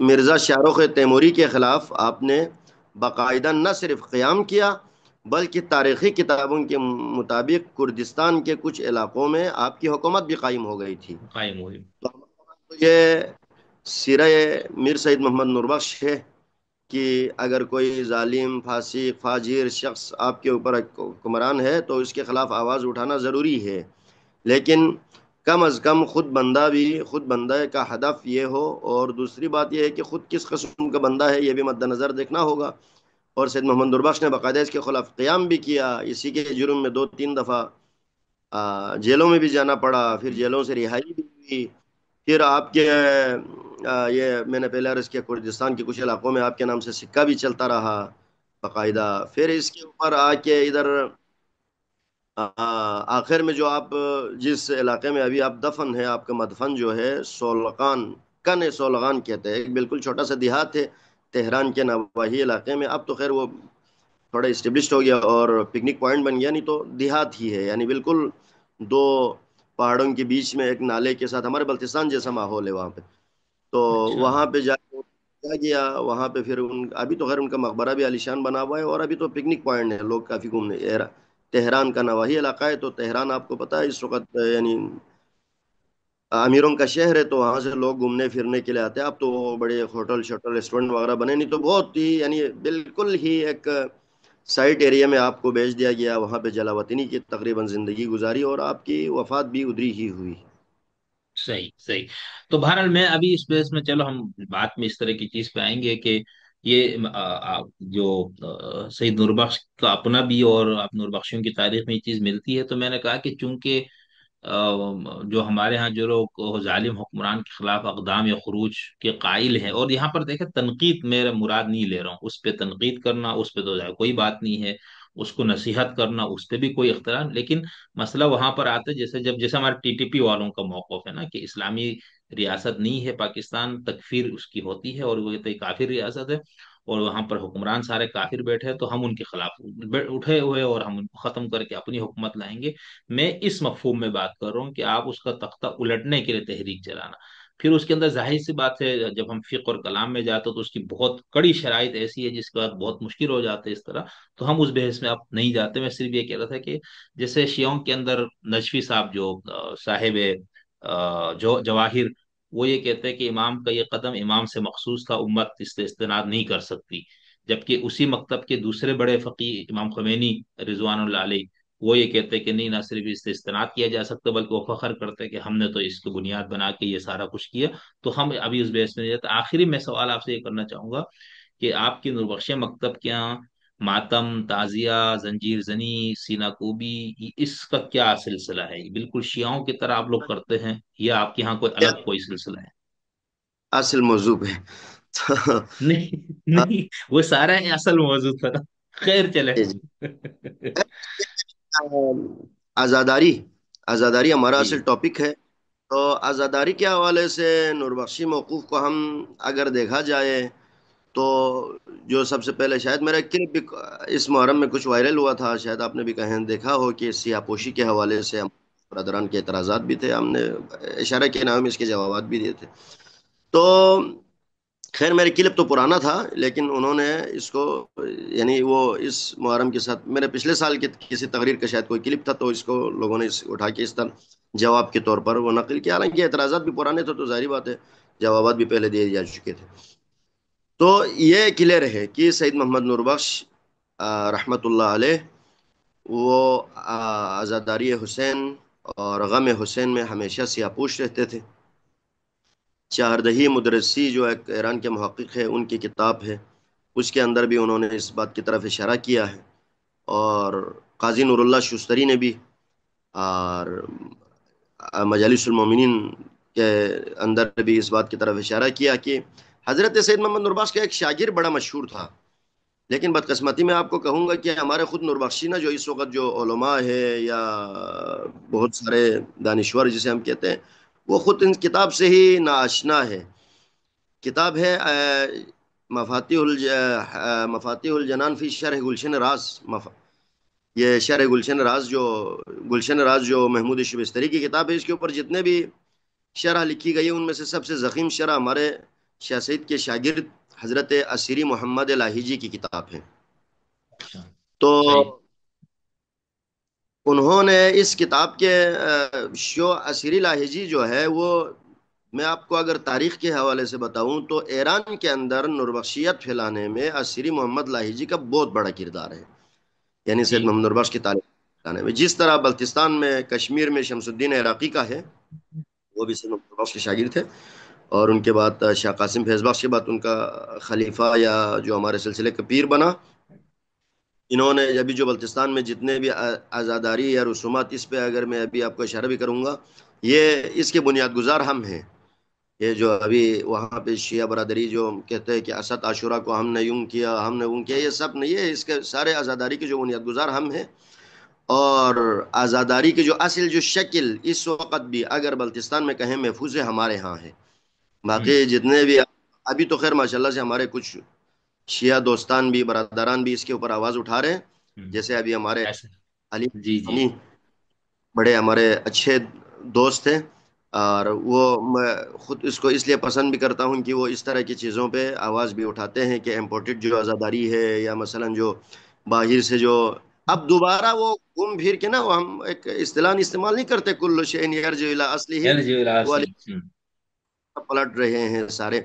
مرزا شاہرخ تیموری کے خلاف آپ نے باقاعدہ نہ صرف قیام کیا بلکہ تاریخی کتابوں کے مطابق کردستان کے کچھ علاقوں میں آپ کی حکومت بھی قائم ہو گئی تھی۔ قائم ہوئی۔ تو یہ سیرہ میر سعید محمد نوربخش ہے کہ اگر کوئی ظالم فاسق فاجر شخص آپ کے اوپر حکمران ہے تو اس کے خلاف آواز اٹھانا ضروری ہے، لیکن کم از کم خود بندہ کا ہدف یہ ہو، اور دوسری بات یہ ہے کہ خود کس قسم کا بندہ ہے یہ بھی مد نظر دیکھنا ہوگا۔ اور سید محمد نوربخش نے باقاعدہ اس کے خلاف قیام بھی کیا، اسی کے جرم میں 2 3 دفعہ جیلوں میں بھی جانا پڑا، پھر جیلوں سے رہائی بھی ہوئی۔ پھر آپ کے یہ میں نے پہلے عرض کیا کردستان کے کچھ علاقوں میں آپ کے نام سے سکہ بھی چلتا رہا باقاعدہ۔ پھر اس کے اوپر آ کے ادھر آخر میں جو آپ جس علاقے میں ابھی آپ دفن ہے، آپ کا مدفن جو ہے سولغان، کن سولغان کہتے ہیں، ایک بالکل چھوٹا سا دیہات ہے تہران کے نواحی علاقے میں۔ اب تو خیر وہ تھوڑا اسٹیبلشڈ ہو گیا اور پکنک پوائنٹ بن گیا، نہیں تو دیہات ہی ہے، یعنی بالکل دو پہاڑوں کے بیچ میں ایک نالے کے ساتھ، ہمارے بلتستان جیسا ماحول ہے وہاں پہ۔ تو اچھا۔ وہاں پہ جا کے کیا گیا، وہاں پہ پھر ابھی تو خیر ان کا مقبرہ بھی عالیشان بنا ہوا ہے، اور ابھی تو پکنک پوائنٹ ہے، لوگ کافی گھومنے تہران کا نواحی علاقہ ہے، تو تہران آپ کو پتا ہے اس وقت یعنی امیروں کا شہر ہے، تو وہاں سے لوگ گھومنے پھرنے کے لیے آتے ہیں۔ اب تو وہ بڑے ہوٹل شوٹل ریسٹورنٹ وغیرہ بنے، نہیں تو بہت ہی یعنی بالکل ہی ایک سائٹ ایریا میں آپ کو بھیج دیا گیا، وہاں پہ جلا وطنی کی تقریباً زندگی گزاری، اور آپ کی وفات بھی ادھری ہی ہوئی۔ صحیح صحیح۔ تو بہرحال میں ابھی اس بیس میں، چلو ہم بات میں اس طرح کی چیز پہ آئیں گے کہ یہ جو سید نوربخش کا اپنا بھی اور آپ نوربخشیوں کی تاریخ میں یہ چیز ملتی ہے، تو میں نے کہا کہ چونکہ جو ہمارے ہاں جو لوگ ظالم حکمران کے خلاف اقدام یا خروج کے قائل ہیں، اور یہاں پر دیکھیں تنقید میرا مراد نہیں لے رہا ہوں، اس پہ تنقید کرنا اس پہ تو کوئی بات نہیں ہے، اس کو نصیحت کرنا اس پہ بھی کوئی اختلاف، لیکن مسئلہ وہاں پر آتا ہے جیسے ہمارے ٹی ٹی پی والوں کا موقف ہے نا کہ اسلامی ریاست نہیں ہے پاکستان، تکفیر اس کی ہوتی ہے اور وہ کہتے ہیں کافر ریاست ہے، اور وہاں پر حکمران سارے کافر بیٹھے ہیں، تو ہم ان کے خلاف اٹھے ہوئے اور ہم ان کو ختم کر کے اپنی حکومت لائیں گے۔ میں اس مفہوم میں بات کر رہا ہوں کہ آپ اس کا تختہ الٹنے کے لیے تحریک چلانا، پھر اس کے اندر ظاہر سی بات ہے جب ہم فقہ اور کلام میں جاتے تو اس کی بہت کڑی شرائط ایسی ہے جس کے بعد بہت مشکل ہو جاتے ہے اس طرح، تو ہم اس بحث میں اب نہیں جاتے۔ میں صرف یہ کہہ رہا تھا کہ جیسے شیعوں کے اندر نجفی صاحب جو صاحب جو جواہر، وہ یہ کہتے ہیں کہ امام کا یہ قدم امام سے مخصوص تھا، امت اس سے استناد نہیں کر سکتی، جبکہ اسی مکتب کے دوسرے بڑے فقی امام خمینی رضوان اللہ علیہ، وہ یہ کہتے ہیں کہ نہیں، نہ صرف اس سے استناد کیا جا سکتا بلکہ وہ فخر کرتے ہیں کہ ہم نے تو اس کو بنیاد بنا کے یہ سارا کچھ کیا۔ تو ہم ابھی اس بحث میں نہیں جاتے۔ آخری میں سوال آپ سے یہ کرنا چاہوں گا کہ آپ کی نوربخش مکتب کے یہاں ماتم، تعزیہ، زنجیر زنی، سینہ کوبی، اس کا کیا سلسلہ ہے؟ یہ بالکل شیعوں کی طرح آپ لوگ کرتے ہیں یا آپ کے یہاں کوئی الگ کوئی سلسلہ ہے؟ اصل موضوع پہ تو نہیں نہیں، وہ سارا اصل موضوع تھا نا، خیر چلے۔ آزاداری آزاداری ہمارا جی اصل ٹاپک ہے۔ تو آزاداری کے حوالے سے نوربخشی موقوف کو ہم اگر دیکھا جائے تو جو سب سے پہلے شاید میرا کلپ بھی اس محرم میں کچھ وائرل ہوا تھا، شاید آپ نے بھی کہیں دیکھا ہو کہ سیاہ پوشی کے حوالے سے ہم برادران کے اعتراضات بھی تھے، ہم نے اشارہ کے نام اس کے جوابات بھی دیے تھے۔ تو خیر میرے کلپ تو پرانا تھا، لیکن انہوں نے اس کو یعنی وہ اس محرم کے ساتھ میرے پچھلے سال کی کسی تقریر کا شاید کوئی کلپ تھا، تو اس کو لوگوں نے اٹھا کے اس طرح جواب کے طور پر وہ نقل کیا، حالانکہ اعتراضات بھی پرانے تھے تو ظاہری بات ہے جوابات بھی پہلے دیے جا چکے تھے۔ تو یہ کلیئر ہے کہ سید محمد نوربخش رحمۃ اللہ علیہ وہ عزاداری حسین اور غم حسین میں ہمیشہ سیاپوش رہتے تھے۔ چاردہی مدرسی جو ایک ایران کے محقق ہے، ان کی کتاب ہے، اس کے اندر بھی انہوں نے اس بات کی طرف اشارہ کیا ہے، اور قاضی نور اللہ شستری نے بھی، اور مجالس المومنین کے اندر بھی اس بات کی طرف اشارہ کیا کہ حضرت سید محمد نوربخش کا ایک شاگرد بڑا مشہور تھا، لیکن بدقسمتی میں آپ کو کہوں گا کہ ہمارے خود نوربخشی نا جو اس وقت جو علماء ہے یا بہت سارے دانشور جسے ہم کہتے ہیں، وہ خود ان کتاب سے ہی ناآشنا ہے۔ کتاب ہے مفاتیح الجنان فی شرح گلشن راز، یہ شرح گلشن راز جو محمود شبستری کی کتاب ہے، اس کے اوپر جتنے بھی شرح لکھی گئی ہے، ان میں سے سب سے ضخیم شرح ہمارے شاہ سید کے شاگرد حضرت اسیری محمد لاہیجی کی کتاب ہے. اچھا. تو صحیح. انہوں نے اس کتاب کے شو اسیری لاہیجی جو ہے وہ، میں آپ کو اگر تاریخ کے حوالے سے بتاؤں تو ایران کے اندر نوربخشیت پھیلانے میں اسیری محمد لاہیجی کا بہت بڑا کردار ہے. یعنی جی. سید محمد نوربخش کی تعلیم پھیلانے میں، جس طرح بلتستان میں کشمیر میں شمس الدین عراقی کا ہے، وہ بھی سید محمد نوربخش کے شاگرد تھے. اور ان کے بعد شاہ قاسم فیض بخش کے بعد ان کا خلیفہ یا جو ہمارے سلسلے کا پیر بنا. انہوں نے ابھی جو بلتستان میں جتنے بھی آزاداری یا رسومات، اس پہ اگر میں ابھی آپ کو اشارہ بھی کروں گا، یہ اس کے بنیاد گزار ہم ہیں. یہ جو ابھی وہاں پہ شیعہ برادری جو کہتے ہیں کہ اسد عاشورہ کو ہم نے یوں کیا، ہم نے وہ کیا، یہ سب نہیں ہے. اس کے سارے آزاداری کے جو بنیاد گزار ہم ہیں. اور آزاداری کی جو اصل جو شکل اس وقت بھی اگر بلتستان میں کہیں محفوظ ہے، ہمارے ہاں ہے. ہوں. باقی جتنے بھی ابھی تو خیر ماشاءاللہ سے ہمارے کچھ شیعہ دوستان بھی، برادران بھی اس کے اوپر آواز اٹھا رہے ہیں. ہوں. جیسے ابھی ہمارے ایسے. علی جی جی. ثانی بڑے ہمارے اچھے دوست ہیں. اور وہ میں خود اس کو اس لیے پسند بھی کرتا ہوں کہ وہ اس طرح کی چیزوں پہ آواز بھی اٹھاتے ہیں کہ امپورٹڈ جو آزاداری ہے، یا مثلا جو باہر سے جو اب دوبارہ وہ گھوم پھر کے نا، وہ ہم ایک اصطلاح استعمال نہیں کرتے، کل شیء یرجع الی اصلہ، ایل جی وہ الاصل. ہوں. پلٹ رہے ہیں سارے.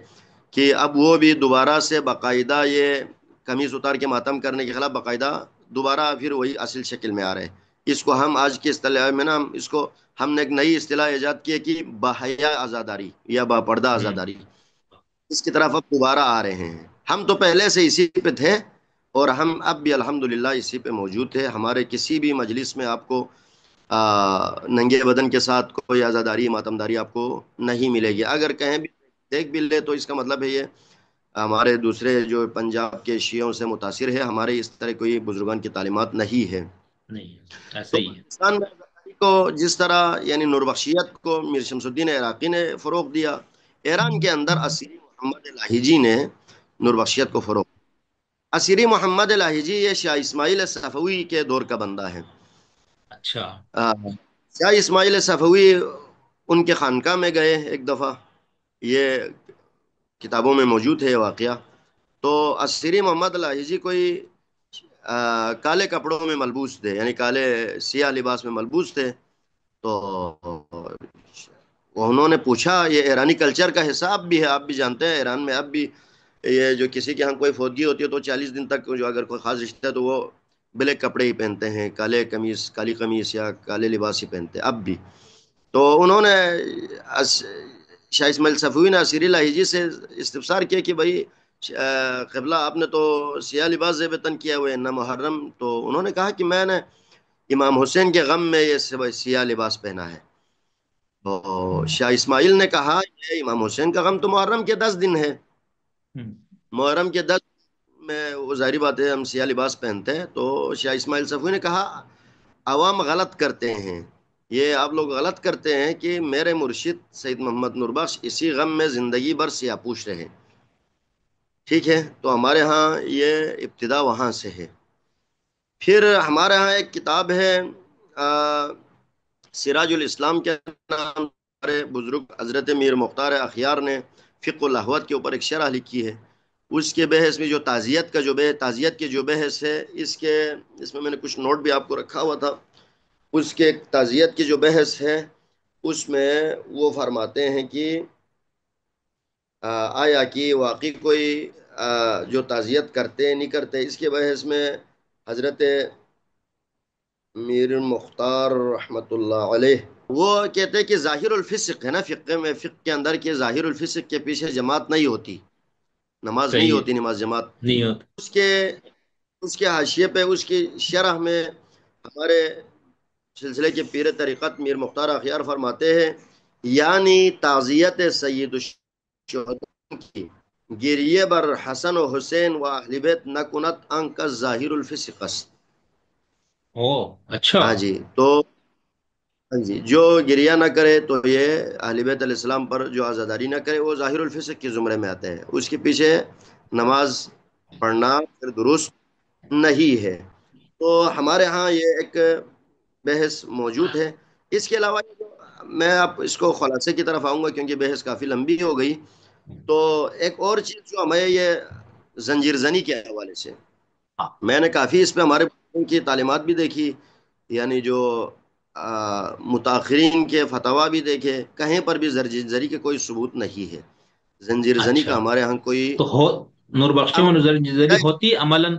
کہ اب وہ بھی دوبارہ سے باقاعدہ یہ قمیص اتار کے ماتم کرنے کے خلاف باقاعدہ دوبارہ پھر وہی اصل شکل میں آ رہے ہیں. اس کو ہم آج کی اصطلاح میں نا، اس کو ہم نے ایک نئی اصطلاح ایجاد کی ہے کہ باحیا آزاداری یا با پردہ ہوں. آزاداری. اس کی طرف اب دوبارہ آ رہے ہیں. ہم تو پہلے سے اسی پہ تھے، اور ہم اب بھی الحمدللہ اسی پہ موجود تھے. ہمارے کسی بھی مجلس میں آپ کو ننگے بدن کے ساتھ کوئی آزاداری ماتمداری آپ کو نہیں ملے گی. اگر کہیں بھی دیکھ بھی لے تو اس کا مطلب ہے یہ ہمارے دوسرے جو پنجاب کے شیعوں سے متاثر ہے، ہمارے اس طرح کوئی بزرگان کی تعلیمات نہیں ہے. نہیں. ایسا تو ہی ہے. پاکستان میں آزاداری کو جس طرح یعنی نوربخشیت کو میر شمس الدین عراقی نے فروغ دیا، ایران کے اندر اسیری محمد لاہیجی نے نوربخشیت کو فروغ. اسیری محمد لاہیجی یہ شاہ اسماعیل صفوی کے دور کا بندہ ہے. اچھا. شاہ اسماعیل صفوی ان کے خانقاہ میں گئے ایک دفعہ، یہ کتابوں میں موجود ہے یہ واقعہ. تو اسیری محمد لاہیجی کوئی کالے کپڑوں میں ملبوس تھے، یعنی کالے سیاہ لباس میں ملبوس تھے. تو انہوں نے پوچھا، یہ ایرانی کلچر کا حساب بھی ہے، آپ بھی جانتے ہیں ایران میں اب بھی یہ جو کسی کے ہاں کوئی فوتگی ہوتی ہے تو 40 دن تک جو اگر کوئی خاص رشتہ ہے تو وہ بلیک کپڑے ہی پہنتے ہیں، کالے قمیص، کالی قمیص یا کالے لباس ہی پہنتے ہیں اب بھی. تو انہوں نے شاہ اسماعیل صفوی نے اسیری لاہیجی سے استفسار کیا کہ بھائی قبلہ آپ نے تو سیاہ لباس زیب تن کیا ہوئے نہ محرم. تو انہوں نے کہا کہ میں نے امام حسین کے غم میں یہ سیاہ لباس پہنا ہے. تو شاہ اسماعیل نے کہا یہ امام حسین کا غم تو محرم کے 10 دن ہے، ہوں. محرم کے 10 میں وہ ظاہری بات ہے ہم سیاہ لباس پہنتے ہیں. تو شاہ اسماعیل صفوی نے کہا عوام غلط کرتے ہیں، یہ آپ لوگ غلط کرتے ہیں کہ میرے مرشد سید محمد نوربخش اسی غم میں زندگی بھر سیاہ پوش رہے. ٹھیک ہے، تو ہمارے ہاں یہ ابتدا وہاں سے ہے. پھر ہمارے ہاں ایک کتاب ہے سراج الاسلام کے نام، ہمارے بزرگ حضرت میر مختار اخیار نے فقہ الاحوت کے اوپر ایک شرح لکھی ہے. اس کے بحث میں جو تعزیت کے جو بحث ہے، اس میں میں نے کچھ نوٹ بھی آپ کو رکھا ہوا تھا. اس کے تعزیت کی جو بحث ہے اس میں وہ فرماتے ہیں کہ آیا کہ واقعی کوئی جو تعزیت کرتے نہیں کرتے، اس کے بحث میں حضرت میر مختار رحمت اللہ علیہ وہ کہتے ہیں کہ ظاہر الفسق ہے نا، فقہ میں، فقہ کے اندر کہ ظاہر الفسق کے پیچھے جماعت نہیں ہوتی، نماز نہیں صحیح ہے. ہوتی، نماز جماعت. نہیں ہوتا. اس کے اس کے حاشیے پہ، اس کی شرح میں ہمارے سلسلے کے پیر طریقت میر مختار اخیار فرماتے ہیں یعنی تعزیت سید الشہداء کی گریے بر حسن و حسین و اہل بیت نہ کنت انک ظاہر الفسق است. او. اچھا. ہاں جی. تو ہاں جی، جو گریہ نہ کرے تو یہ اہل بیت علیہ السلام پر جو عزاداری نہ کرے وہ ظاہر الفسق کے زمرے میں آتے ہیں. اس کے پیچھے نماز پڑھنا پھر درست نہیں ہے. تو ہمارے ہاں یہ ایک بحث موجود ہے. اس کے علاوہ میں اب اس کو خلاصے کی طرف آؤں گا کیونکہ بحث کافی لمبی ہو گئی. تو ایک اور چیز جو ہمیں یہ زنجیر زنی کے حوالے سے، ہاں. میں نے کافی اس پہ ہمارے بزرگوں کی تعلیمات بھی دیکھی، یعنی جو متاخرین کے فتوا بھی دیکھے، کہیں پر بھی زنجیر زنی کے کوئی ثبوت نہیں ہے. زنجیر زنی اچھا. کا ہمارے ہاں کوئی تو ہو نور بخشی میں نظری ہوتی عملاً؟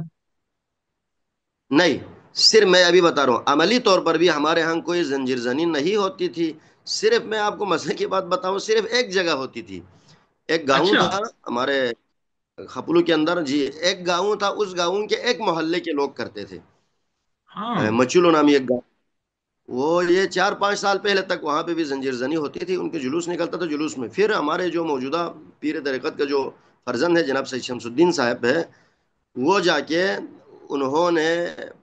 نہیں. صرف میں ابھی بتا رہا ہوں عملی طور پر بھی ہمارے ہاں کوئی زنجیر زنی نہیں ہوتی تھی. صرف میں آپ کو مسئلے کی بات بتاؤں، صرف ایک جگہ ہوتی تھی. ایک گاؤں اچھا. تھا ہمارے خپلو کے اندر جی، ایک گاؤں تھا، اس گاؤں کے ایک محلے کے لوگ کرتے تھے. ہاں. مچولو نامی ایک گاؤں، وہ یہ 4-5 سال پہلے تک وہاں پہ بھی زنجیر زنی ہوتی تھی. ان کے جلوس نکلتا تھا، جلوس میں پھر ہمارے جو موجودہ پیر طریقت کا جو فرزند ہے جناب سید شمس الدین صاحب ہے، وہ جا کے انہوں نے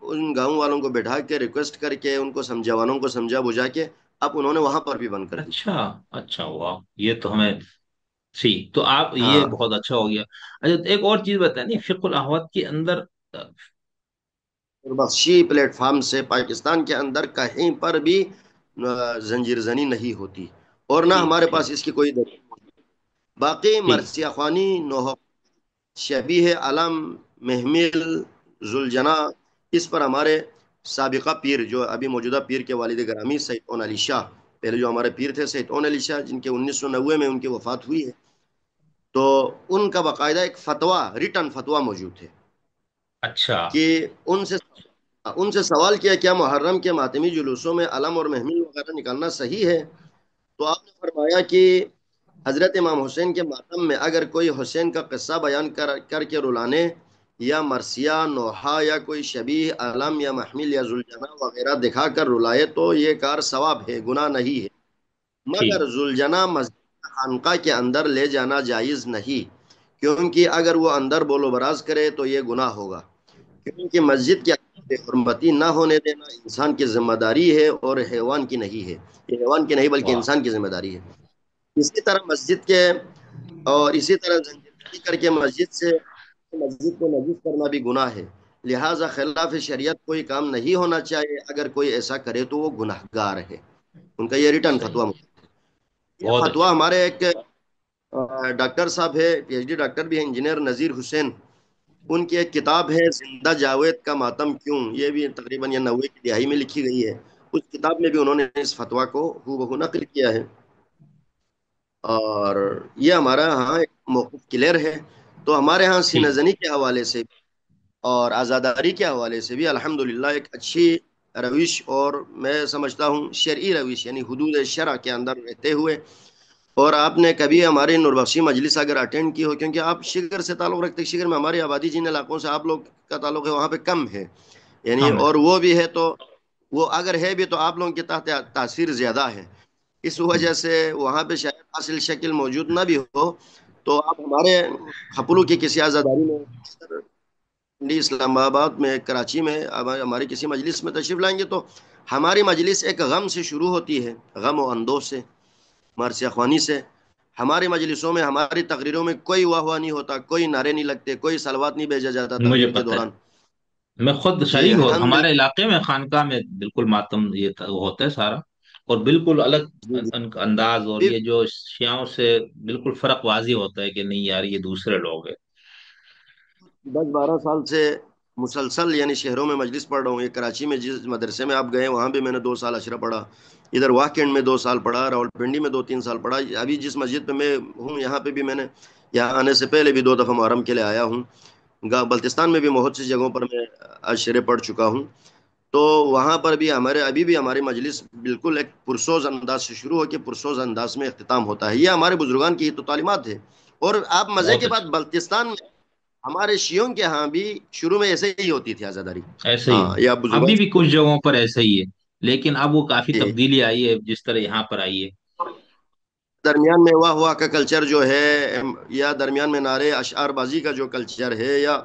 ان گاؤں والوں کو بیٹھا کے ریکویسٹ کر کے ان کو سمجھوانوں کو سمجھا بجھا کے اب انہوں نے وہاں پر بھی بند کر دی. اچھا. اچھا ہوا یہ تو ہمیں. ٹھیک، تو آپ یہ ہاں. بہت اچھا ہو گیا. اچھا ایک اور چیز بتائیں، نہیں فقہ الاحوات کے اندر بخشی پلیٹ فارم سے پاکستان کے اندر کہیں پر بھی زنجیر زنی نہیں ہوتی، اور نہ ٹھیک ہمارے ٹھیک. پاس اس کی کوئی دلیل. باقی ٹھیک. مرثیہ خوانی، نوح، شبیہ علم، محمل، ذوالجنا، اس پر ہمارے سابقہ پیر جو ابھی موجودہ پیر کے والد گرامی سید اون علی شاہ، پہلے جو ہمارے پیر تھے سید اون علی شاہ جن کے 1990 میں ان کی وفات ہوئی ہے، تو ان کا باقاعدہ ایک فتویٰ، ریٹن فتویٰ موجود ہے اچھا. کہ ان سے سوال کیا کیا محرم کے ماتمی جلوسوں میں علم اور محمل وغیرہ نکالنا صحیح ہے؟ تو آپ نے فرمایا کہ حضرت امام حسین کے ماتم میں اگر کوئی حسین کا قصہ بیان کر کے رلانے یا مرثیہ نوحہ یا کوئی شبیہ علم یا محمل یا ذوالجناح وغیرہ دکھا کر رلائے تو یہ کار ثواب ہے، گناہ نہیں ہے. ٹھیک. مگر ذوالجناح مسجد خانقاہ کے اندر لے جانا جائز نہیں، کیونکہ اگر وہ اندر بول و براز کرے تو یہ گناہ ہوگا. کیونکہ مسجد کے اندر بے حرمتی نہ ہونے دینا انسان کی ذمہ داری ہے اور حیوان کی نہیں ہے. یہ حیوان کی نہیں بلکہ واہ. انسان کی ذمہ داری ہے. اسی طرح مسجد کے اور اسی طرح زنجیرزنی کر کے مسجد کو نجس کرنا بھی گناہ ہے. لہذا خلاف شریعت کوئی کام نہیں ہونا چاہیے، اگر کوئی ایسا کرے تو وہ گناہ گار ہے. ان کا یہ ریٹرن صحیح. فتویٰ. یہ بہت فتویٰ اچھا. ہمارے ایک ڈاکٹر صاحب ہے، پی ایچ ڈی ڈاکٹر بھی ہیں، انجینئر نذیر حسین، ان کی ایک کتاب ہے زندہ جاوید کا ماتم کیوں، یہ بھی تقریباً یہ 90 کی دہائی میں لکھی گئی ہے. اس کتاب میں بھی انہوں نے اس فتویٰ کو ہو بہو نقل کیا ہے. اور یہ ہمارا ہاں ایک موقف کلیئر ہے. تو ہمارے ہاں سینہ ٹھیک. زنی کے حوالے سے اور آزاداری کے حوالے سے بھی الحمدللہ ایک اچھی روش، اور میں سمجھتا ہوں شرعی روش، یعنی حدود شرع کے اندر رہتے ہوئے. اور آپ نے کبھی ہماری نوربخشی مجلس اگر اٹینڈ کی ہو، کیونکہ آپ شگر سے تعلق رکھتے، شگر میں ہماری آبادی جن علاقوں سے آپ لوگ کا تعلق ہے وہاں پہ کم ہے، یعنی کم ہے. اور وہ بھی ہے تو وہ اگر ہے بھی تو آپ لوگوں کے تحت تاثیر زیادہ ہے. اس وجہ سے وہاں پہ شاید اصل شکل موجود نہ بھی ہو. تو آپ ہمارے خپلو کی کسی آزاداری میں پنڈی اسلام آباد میں، کراچی میں ہماری کسی مجلس میں تشریف لائیں گے تو ہماری مجلس ایک غم سے شروع ہوتی ہے، غم و اندوہ سے، مرثیہ خوانی سے. ہماری مجلسوں میں، ہماری تقریروں میں کوئی واہ واہ نہیں ہوتا، کوئی نعرے نہیں لگتے، کوئی سلوات نہیں بھیجا جاتا مجھے تقریر کے پتہ ہے. دوران. میں خود جی شریک ہوں، ہم ہمارے بالکل. علاقے میں خانقاہ میں بالکل ماتم یہ وہ ہوتا ہے سارا. اور بالکل الگ جی جی. ان کا انداز، اور یہ جو شیعوں سے بالکل فرق واضح ہوتا ہے کہ نہیں یار یہ دوسرے لوگ ہیں. 10-12 سال سے مسلسل یعنی شہروں میں مجلس پڑھ رہا ہوں. یہ کراچی میں جس مدرسے میں آپ گئے وہاں بھی میں نے 2 سال اشرہ پڑھا، ادھر واہ میں 2 سال پڑھا، راولپنڈی میں 2-3 سال پڑھا. ابھی جس مسجد پہ میں ہوں یہاں پہ بھی میں نے یہاں آنے سے پہلے بھی 2 دفعہ محرم کے لیے آیا ہوں. بلتستان میں بھی بہت سی جگہوں پر میں اشرے پڑھ چکا ہوں. تو وہاں پر بھی ابھی بھی ہماری مجلس بالکل ایک پرسوز انداز سے شروع ہو کے پرسوز انداز میں اختتام ہوتا ہے. یہ ہمارے بزرگان کی تو تعلیمات ہے. اور آپ مزے بہت کی بات، اچھا. بلتستان میں ہمارے شیعوں کے ہاں بھی شروع میں ایسے ہی ہوتی تھی عزاداری. ایسے ہی ہاں یہ آپ بزرگان ابھی بھی سے کچھ جگہوں پر ایسے ہی ہے، لیکن اب وہ کافی یہ تبدیلی آئی ہے جس طرح یہاں پر آئی ہے. درمیان میں واہ واہ کا کلچر جو ہے، یا درمیان میں نعرے اشعار بازی کا جو کلچر ہے، یا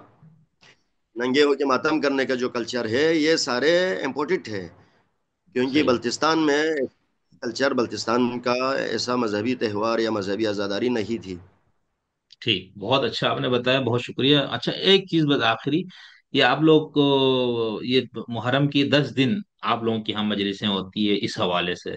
ننگے ہو کے ماتم کرنے کا جو کلچر ہے، یہ سارے امپورٹڈ ہے. کیونکہ صحیح. بلتستان میں کلچر، بلتستان کا ایسا مذہبی تہوار یا مذہبی عزاداری نہیں تھی. ٹھیک، بہت اچھا آپ نے بتایا، بہت شکریہ. اچھا ایک چیز بس آخری، یہ آپ لوگ کو یہ محرم کی 10 دن آپ لوگوں کی ہم مجلسیں ہوتی ہے اس حوالے سے،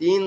3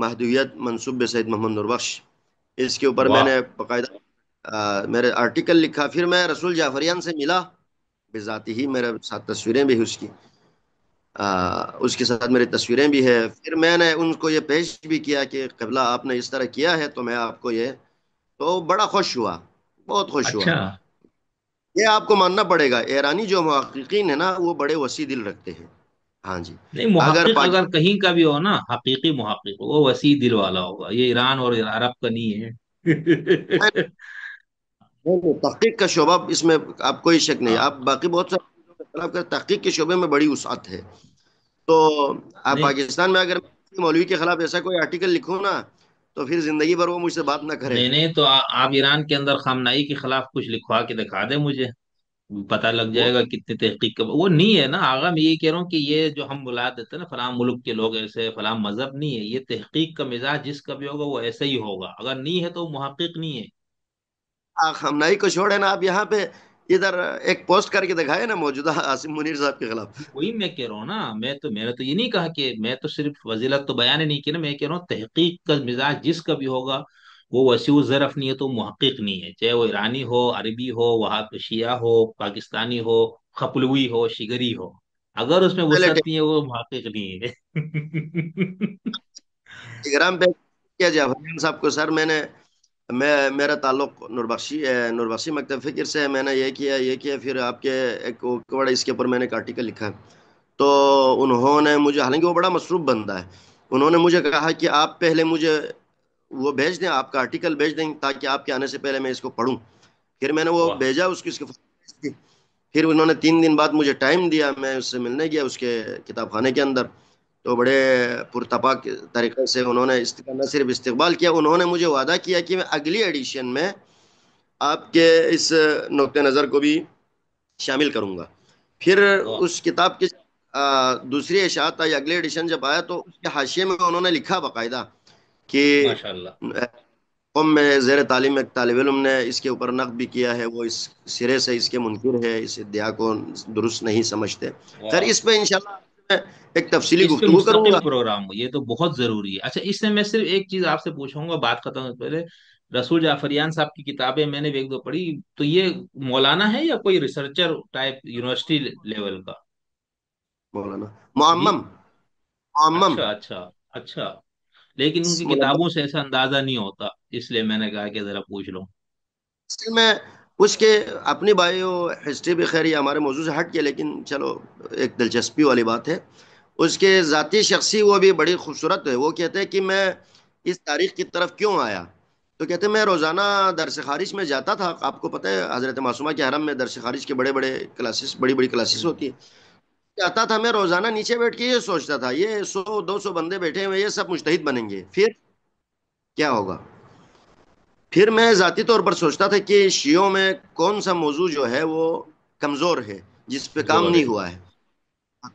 مہدویت منسوب بے سید محمد نوربخش، اس کے اوپر میں واہ، نے باقاعدہ میرے آرٹیکل لکھا. پھر میں رسول جعفریان سے ملا بذاتی ہی، میرے ساتھ تصویریں بھی اس کی، اس کے ساتھ میری تصویریں بھی ہے. پھر میں نے ان کو یہ پیش بھی کیا کہ قبلہ آپ نے اس طرح کیا ہے تو میں آپ کو یہ، تو بڑا خوش ہوا، بہت خوش ہوا. اچھا. یہ آپ کو ماننا پڑے گا، ایرانی جو محققین ہیں نا وہ بڑے وسیع دل رکھتے ہیں. ہاں جی. نہیں، اگر محقق اگر پاکستان کہیں کا بھی ہو نا، حقیقی محقق وہ وسیع دل والا ہوگا. یہ ایران اور عرب کا نہیں ہے. تحقیق کا شعبہ اس میں آپ کوئی شک نہیں، ہاں. آپ باقی بہت سارے چیزوں کے خلاف کر، تحقیق کے شعبے میں بڑی وسعت ہے. تو آپ نہیں پاکستان میں اگر میں کسی مولوی کے خلاف ایسا کوئی آرٹیکل لکھوں نا تو پھر زندگی بھر وہ مجھ سے بات نہ کرے. نہیں نہیں، تو آپ ایران کے اندر خامنائی کے خلاف کچھ لکھوا کے دکھا دیں مجھے، پتا لگ وہ جائے گا کتنی تحقیق کا وہ نہیں ہے نا. آغا میں یہ کہہ رہا ہوں کہ یہ جو ہم بلا دیتے ہیں نا فلاں ملک کے لوگ ایسے فلاں مذہب، نہیں ہے. یہ تحقیق کا مزاج جس کا بھی ہوگا وہ ایسا ہی ہوگا. اگر نہیں ہے تو وہ محقق نہیں ہے. ہمنائی کو چھوڑے نا، آپ یہاں پہ ادھر ایک پوسٹ کر کے دکھائے نا موجودہ عاصم منیر صاحب کے خلاف. وہی میں کہہ رہا ہوں نا. میں نے تو یہ نہیں کہا کہ میں تو صرف فضیلت تو بیان ہی نہیں کی نا. میں کہہ رہا ہوں تحقیق کا مزاج جس کا بھی ہوگا وہ وسیع الظرف نہیں ہے تو محقق نہیں ہے. چاہے وہ ایرانی ہو، عربی ہو، وہاں پہ شیعہ ہو، پاکستانی ہو، خپلوی ہو، شگری ہو، اگر اس میں پہلے وسعت نہیں ہے وہ محقق نہیں ہے. ٹیلی گرام پہ کیا جعفریان صاحب کو، سر میرا تعلق نوربخشی مکتب فکر سے ہے، میں نے یہ کیا پھر آپ کے ایک بڑا اس کے اوپر میں نے ایک آرٹیکل لکھا. تو انہوں نے مجھے، حالانکہ وہ بڑا مصروف بندہ ہے، انہوں نے مجھے کہا کہ آپ پہلے مجھے وہ بھیج دیں، آپ کا آرٹیکل بھیج دیں تاکہ آپ کے آنے سے پہلے میں اس کو پڑھوں. پھر میں نے وہ واہ. بھیجا، اس کی فوٹو دی. پھر انہوں نے 3 دن بعد مجھے ٹائم دیا، میں اس سے ملنے گیا اس کے کتاب خانے کے اندر. تو بڑے پرتپاک طریقے سے انہوں نے نہ صرف استقبال کیا، انہوں نے مجھے وعدہ کیا کہ میں اگلی ایڈیشن میں آپ کے اس نقطۂ نظر کو بھی شامل کروں گا. پھر واہ. اس کتاب کی دوسری اشاعت آئی، اگلے ایڈیشن جب آیا تو اس کے حاشیے میں انہوں نے لکھا باقاعدہ کہ ماشاء اللہ. قوم میں زیر تعلیم ایک طالب علم نے اس کے اوپر نقد بھی کیا ہے، وہ اس سرے سے اس کے منکر ہے، اس ادعا کو درست نہیں سمجھتے. خیر واہ. اس پہ انشاءاللہ میں ایک تفصیلی اس پہ گفتگو کروں گا. مستقل پروگرام ہو، یہ تو بہت ضروری ہے. اچھا، اس سے میں صرف ایک چیز آپ سے پوچھوں گا بات ختم ہونے سے پہلے. رسول جعفریان صاحب کی کتابیں میں نے بھی ایک دو پڑھی، تو یہ مولانا ہے یا کوئی ریسرچر ٹائپ یونیورسٹی لیول کا؟ مولانا جی. معمم معمم اچھا اچھا. اچھا. لیکن ان کی مولانا کتابوں سے ایسا اندازہ نہیں ہوتا، اس لیے میں نے کہا کہ ذرا پوچھ لوں. اصل میں اس کے اپنی بائیو ہسٹری بھی، خیر یہ ہمارے موضوع سے ہٹ کے، لیکن چلو ایک دلچسپی والی بات ہے. اس کے ذاتی شخصی وہ بھی بڑی خوبصورت ہے. وہ کہتے ہیں کہ میں اس تاریخ کی طرف کیوں آیا، تو کہتے ہیں میں روزانہ درس خارج میں جاتا تھا. آپ کو پتہ ہے حضرت معصومہ کے حرم میں درس خارج کے بڑے بڑے کلاسز، بڑی بڑی کلاسز ہوتی ہیں. جاتا تھا میں روزانہ، نیچے بیٹھ کے یہ سوچتا تھا یہ 100 200 بندے بیٹھے ہوئے، یہ سب مجتہد بنیں گے، پھر کیا ہوگا. پھر میں ذاتی طور پر سوچتا تھا کہ شیعوں میں کون سا موضوع جو ہے وہ کمزور ہے، جس پہ کام زور نہیں ہے. ہوا ہے.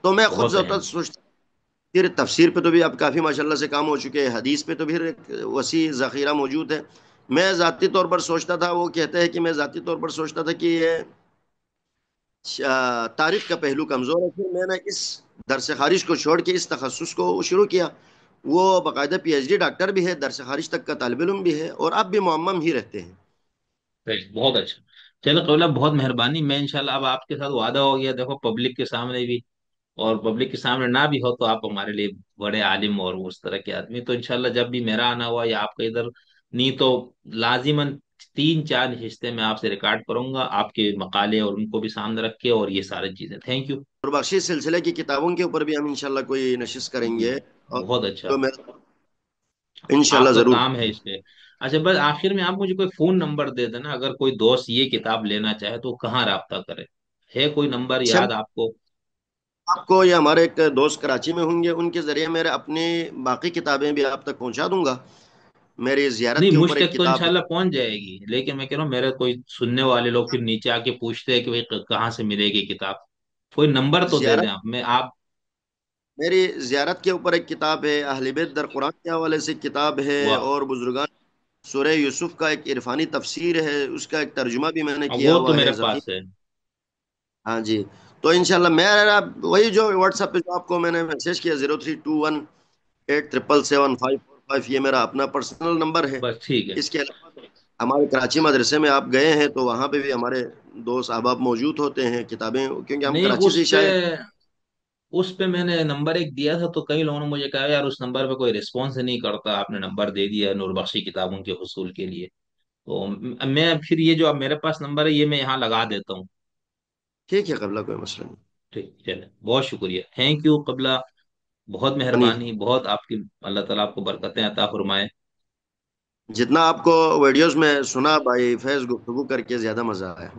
تو میں خود بہت اہم. سوچتا. پھر تفسیر پہ تو بھی اب کافی ماشاءاللہ سے کام ہو چکے ہیں، حدیث پہ تو پھر ایک وسیع ذخیرہ موجود ہے. میں ذاتی طور پر سوچتا تھا، وہ کہتے ہیں کہ میں ذاتی طور پر سوچتا تھا کہ یہ تاریخ کا پہلو کمزور ہے. پھر میں نے اس درس خارج کو چھوڑ کے اس تخصص کو شروع کیا. وہ باقاعدہ پی ایچ ڈی ڈاکٹر بھی ہے، درس خارج تک کا طالب علم بھی ہے، اور اب بھی معمم ہی رہتے ہیں. صحیح، بہت اچھا. چلو قبلہ بہت مہربانی. میں انشاءاللہ اب آپ کے ساتھ وعدہ ہو گیا، دیکھو پبلک کے سامنے بھی اور پبلک کے سامنے نہ بھی ہو تو آپ ہمارے لیے بڑے عالم اور اس طرح کے آدمی. تو انشاءاللہ جب بھی میرا آنا ہوا یا آپ کا ادھر، نہیں تو لازماً 3 4 حصے میں آپ سے ریکارڈ کروں گا، آپ کے مقالے اور ان کو بھی سامنے رکھ کے اور یہ ساری چیزیں. Thank you. اور بخشی سلسلے کی کتابوں کے اوپر بھی ہم انشاءاللہ کوئی نشست کریں جی. گے. اور بہت اچھا. جو میں انشاءاللہ آپ کا ضرور. کام ہے اس پہ. اچھا، بس آخر میں آپ مجھے کوئی فون نمبر دے دینا، اگر کوئی دوست یہ کتاب لینا چاہے تو وہ کہاں رابطہ کرے؟ ہے کوئی نمبر اچھا، یاد آپ کو؟ آپ کو یا ہمارے ایک دوست کراچی میں ہوں گے، ان کے ذریعے میرے اپنی باقی کتابیں بھی آپ تک پہنچا دوں گا. میری زیارت کے نہیں، مجھ اوپر ایک تک تو کتاب انشاءاللہ پہنچ جائے گی، لیکن میں کہہ رہا ہوں میرے کوئی سننے والے لوگ پھر نیچے آ کے پوچھتے ہیں کہ بھائی کہاں سے ملے گی کتاب. کوئی نمبر تو دے زیارت دیں آپ. میری زیارت کے اوپر ایک کتاب ہے، اہل بیت در قرآن کے حوالے سے کتاب ہے، واہ. اور بزرگان سورہ یوسف کا ایک عرفانی تفسیر ہے، اس کا ایک ترجمہ بھی میں نے اب کیا وہ تو ہوا ہے میرے ذخیر. پاس ہے. ہاں جی. تو انشاءاللہ میرا وہی جو واٹس ایپ پہ جو آپ کو میں نے میسج کیا 0321877775. 5 یہ میرا اپنا پرسنل نمبر ہے. بس ٹھیک ہے. اس کے علاوہ ہمارے کراچی مدرسے میں آپ گئے ہیں تو وہاں پہ بھی ہمارے دوست احباب موجود ہوتے ہیں، کتابیں کیونکہ ہم نہیں کراچی اس سے پہ، شائع. اس پہ میں نے نمبر ایک دیا تھا تو کئی لوگوں نے مجھے کہا یار اس نمبر پہ کوئی رسپانس نہیں کرتا، آپ نے نمبر دے دیا نور بخشی کتابوں کے حصول کے لیے. تو میں پھر یہ جو اب میرے پاس نمبر ہے یہ میں یہاں لگا دیتا ہوں. ٹھیک ہے قبلہ، کوئی مسئلہ نہیں. ٹھیک چلے، بہت شکریہ، تھینک یو قبلہ. بہت منی مہربانی، بہت آپ کی، اللہ تعالیٰ آپ کو برکتیں عطا فرمائے. جتنا آپ کو ویڈیوز میں سنا بھائی فیض، گفتگو کر کے زیادہ مزہ آیا.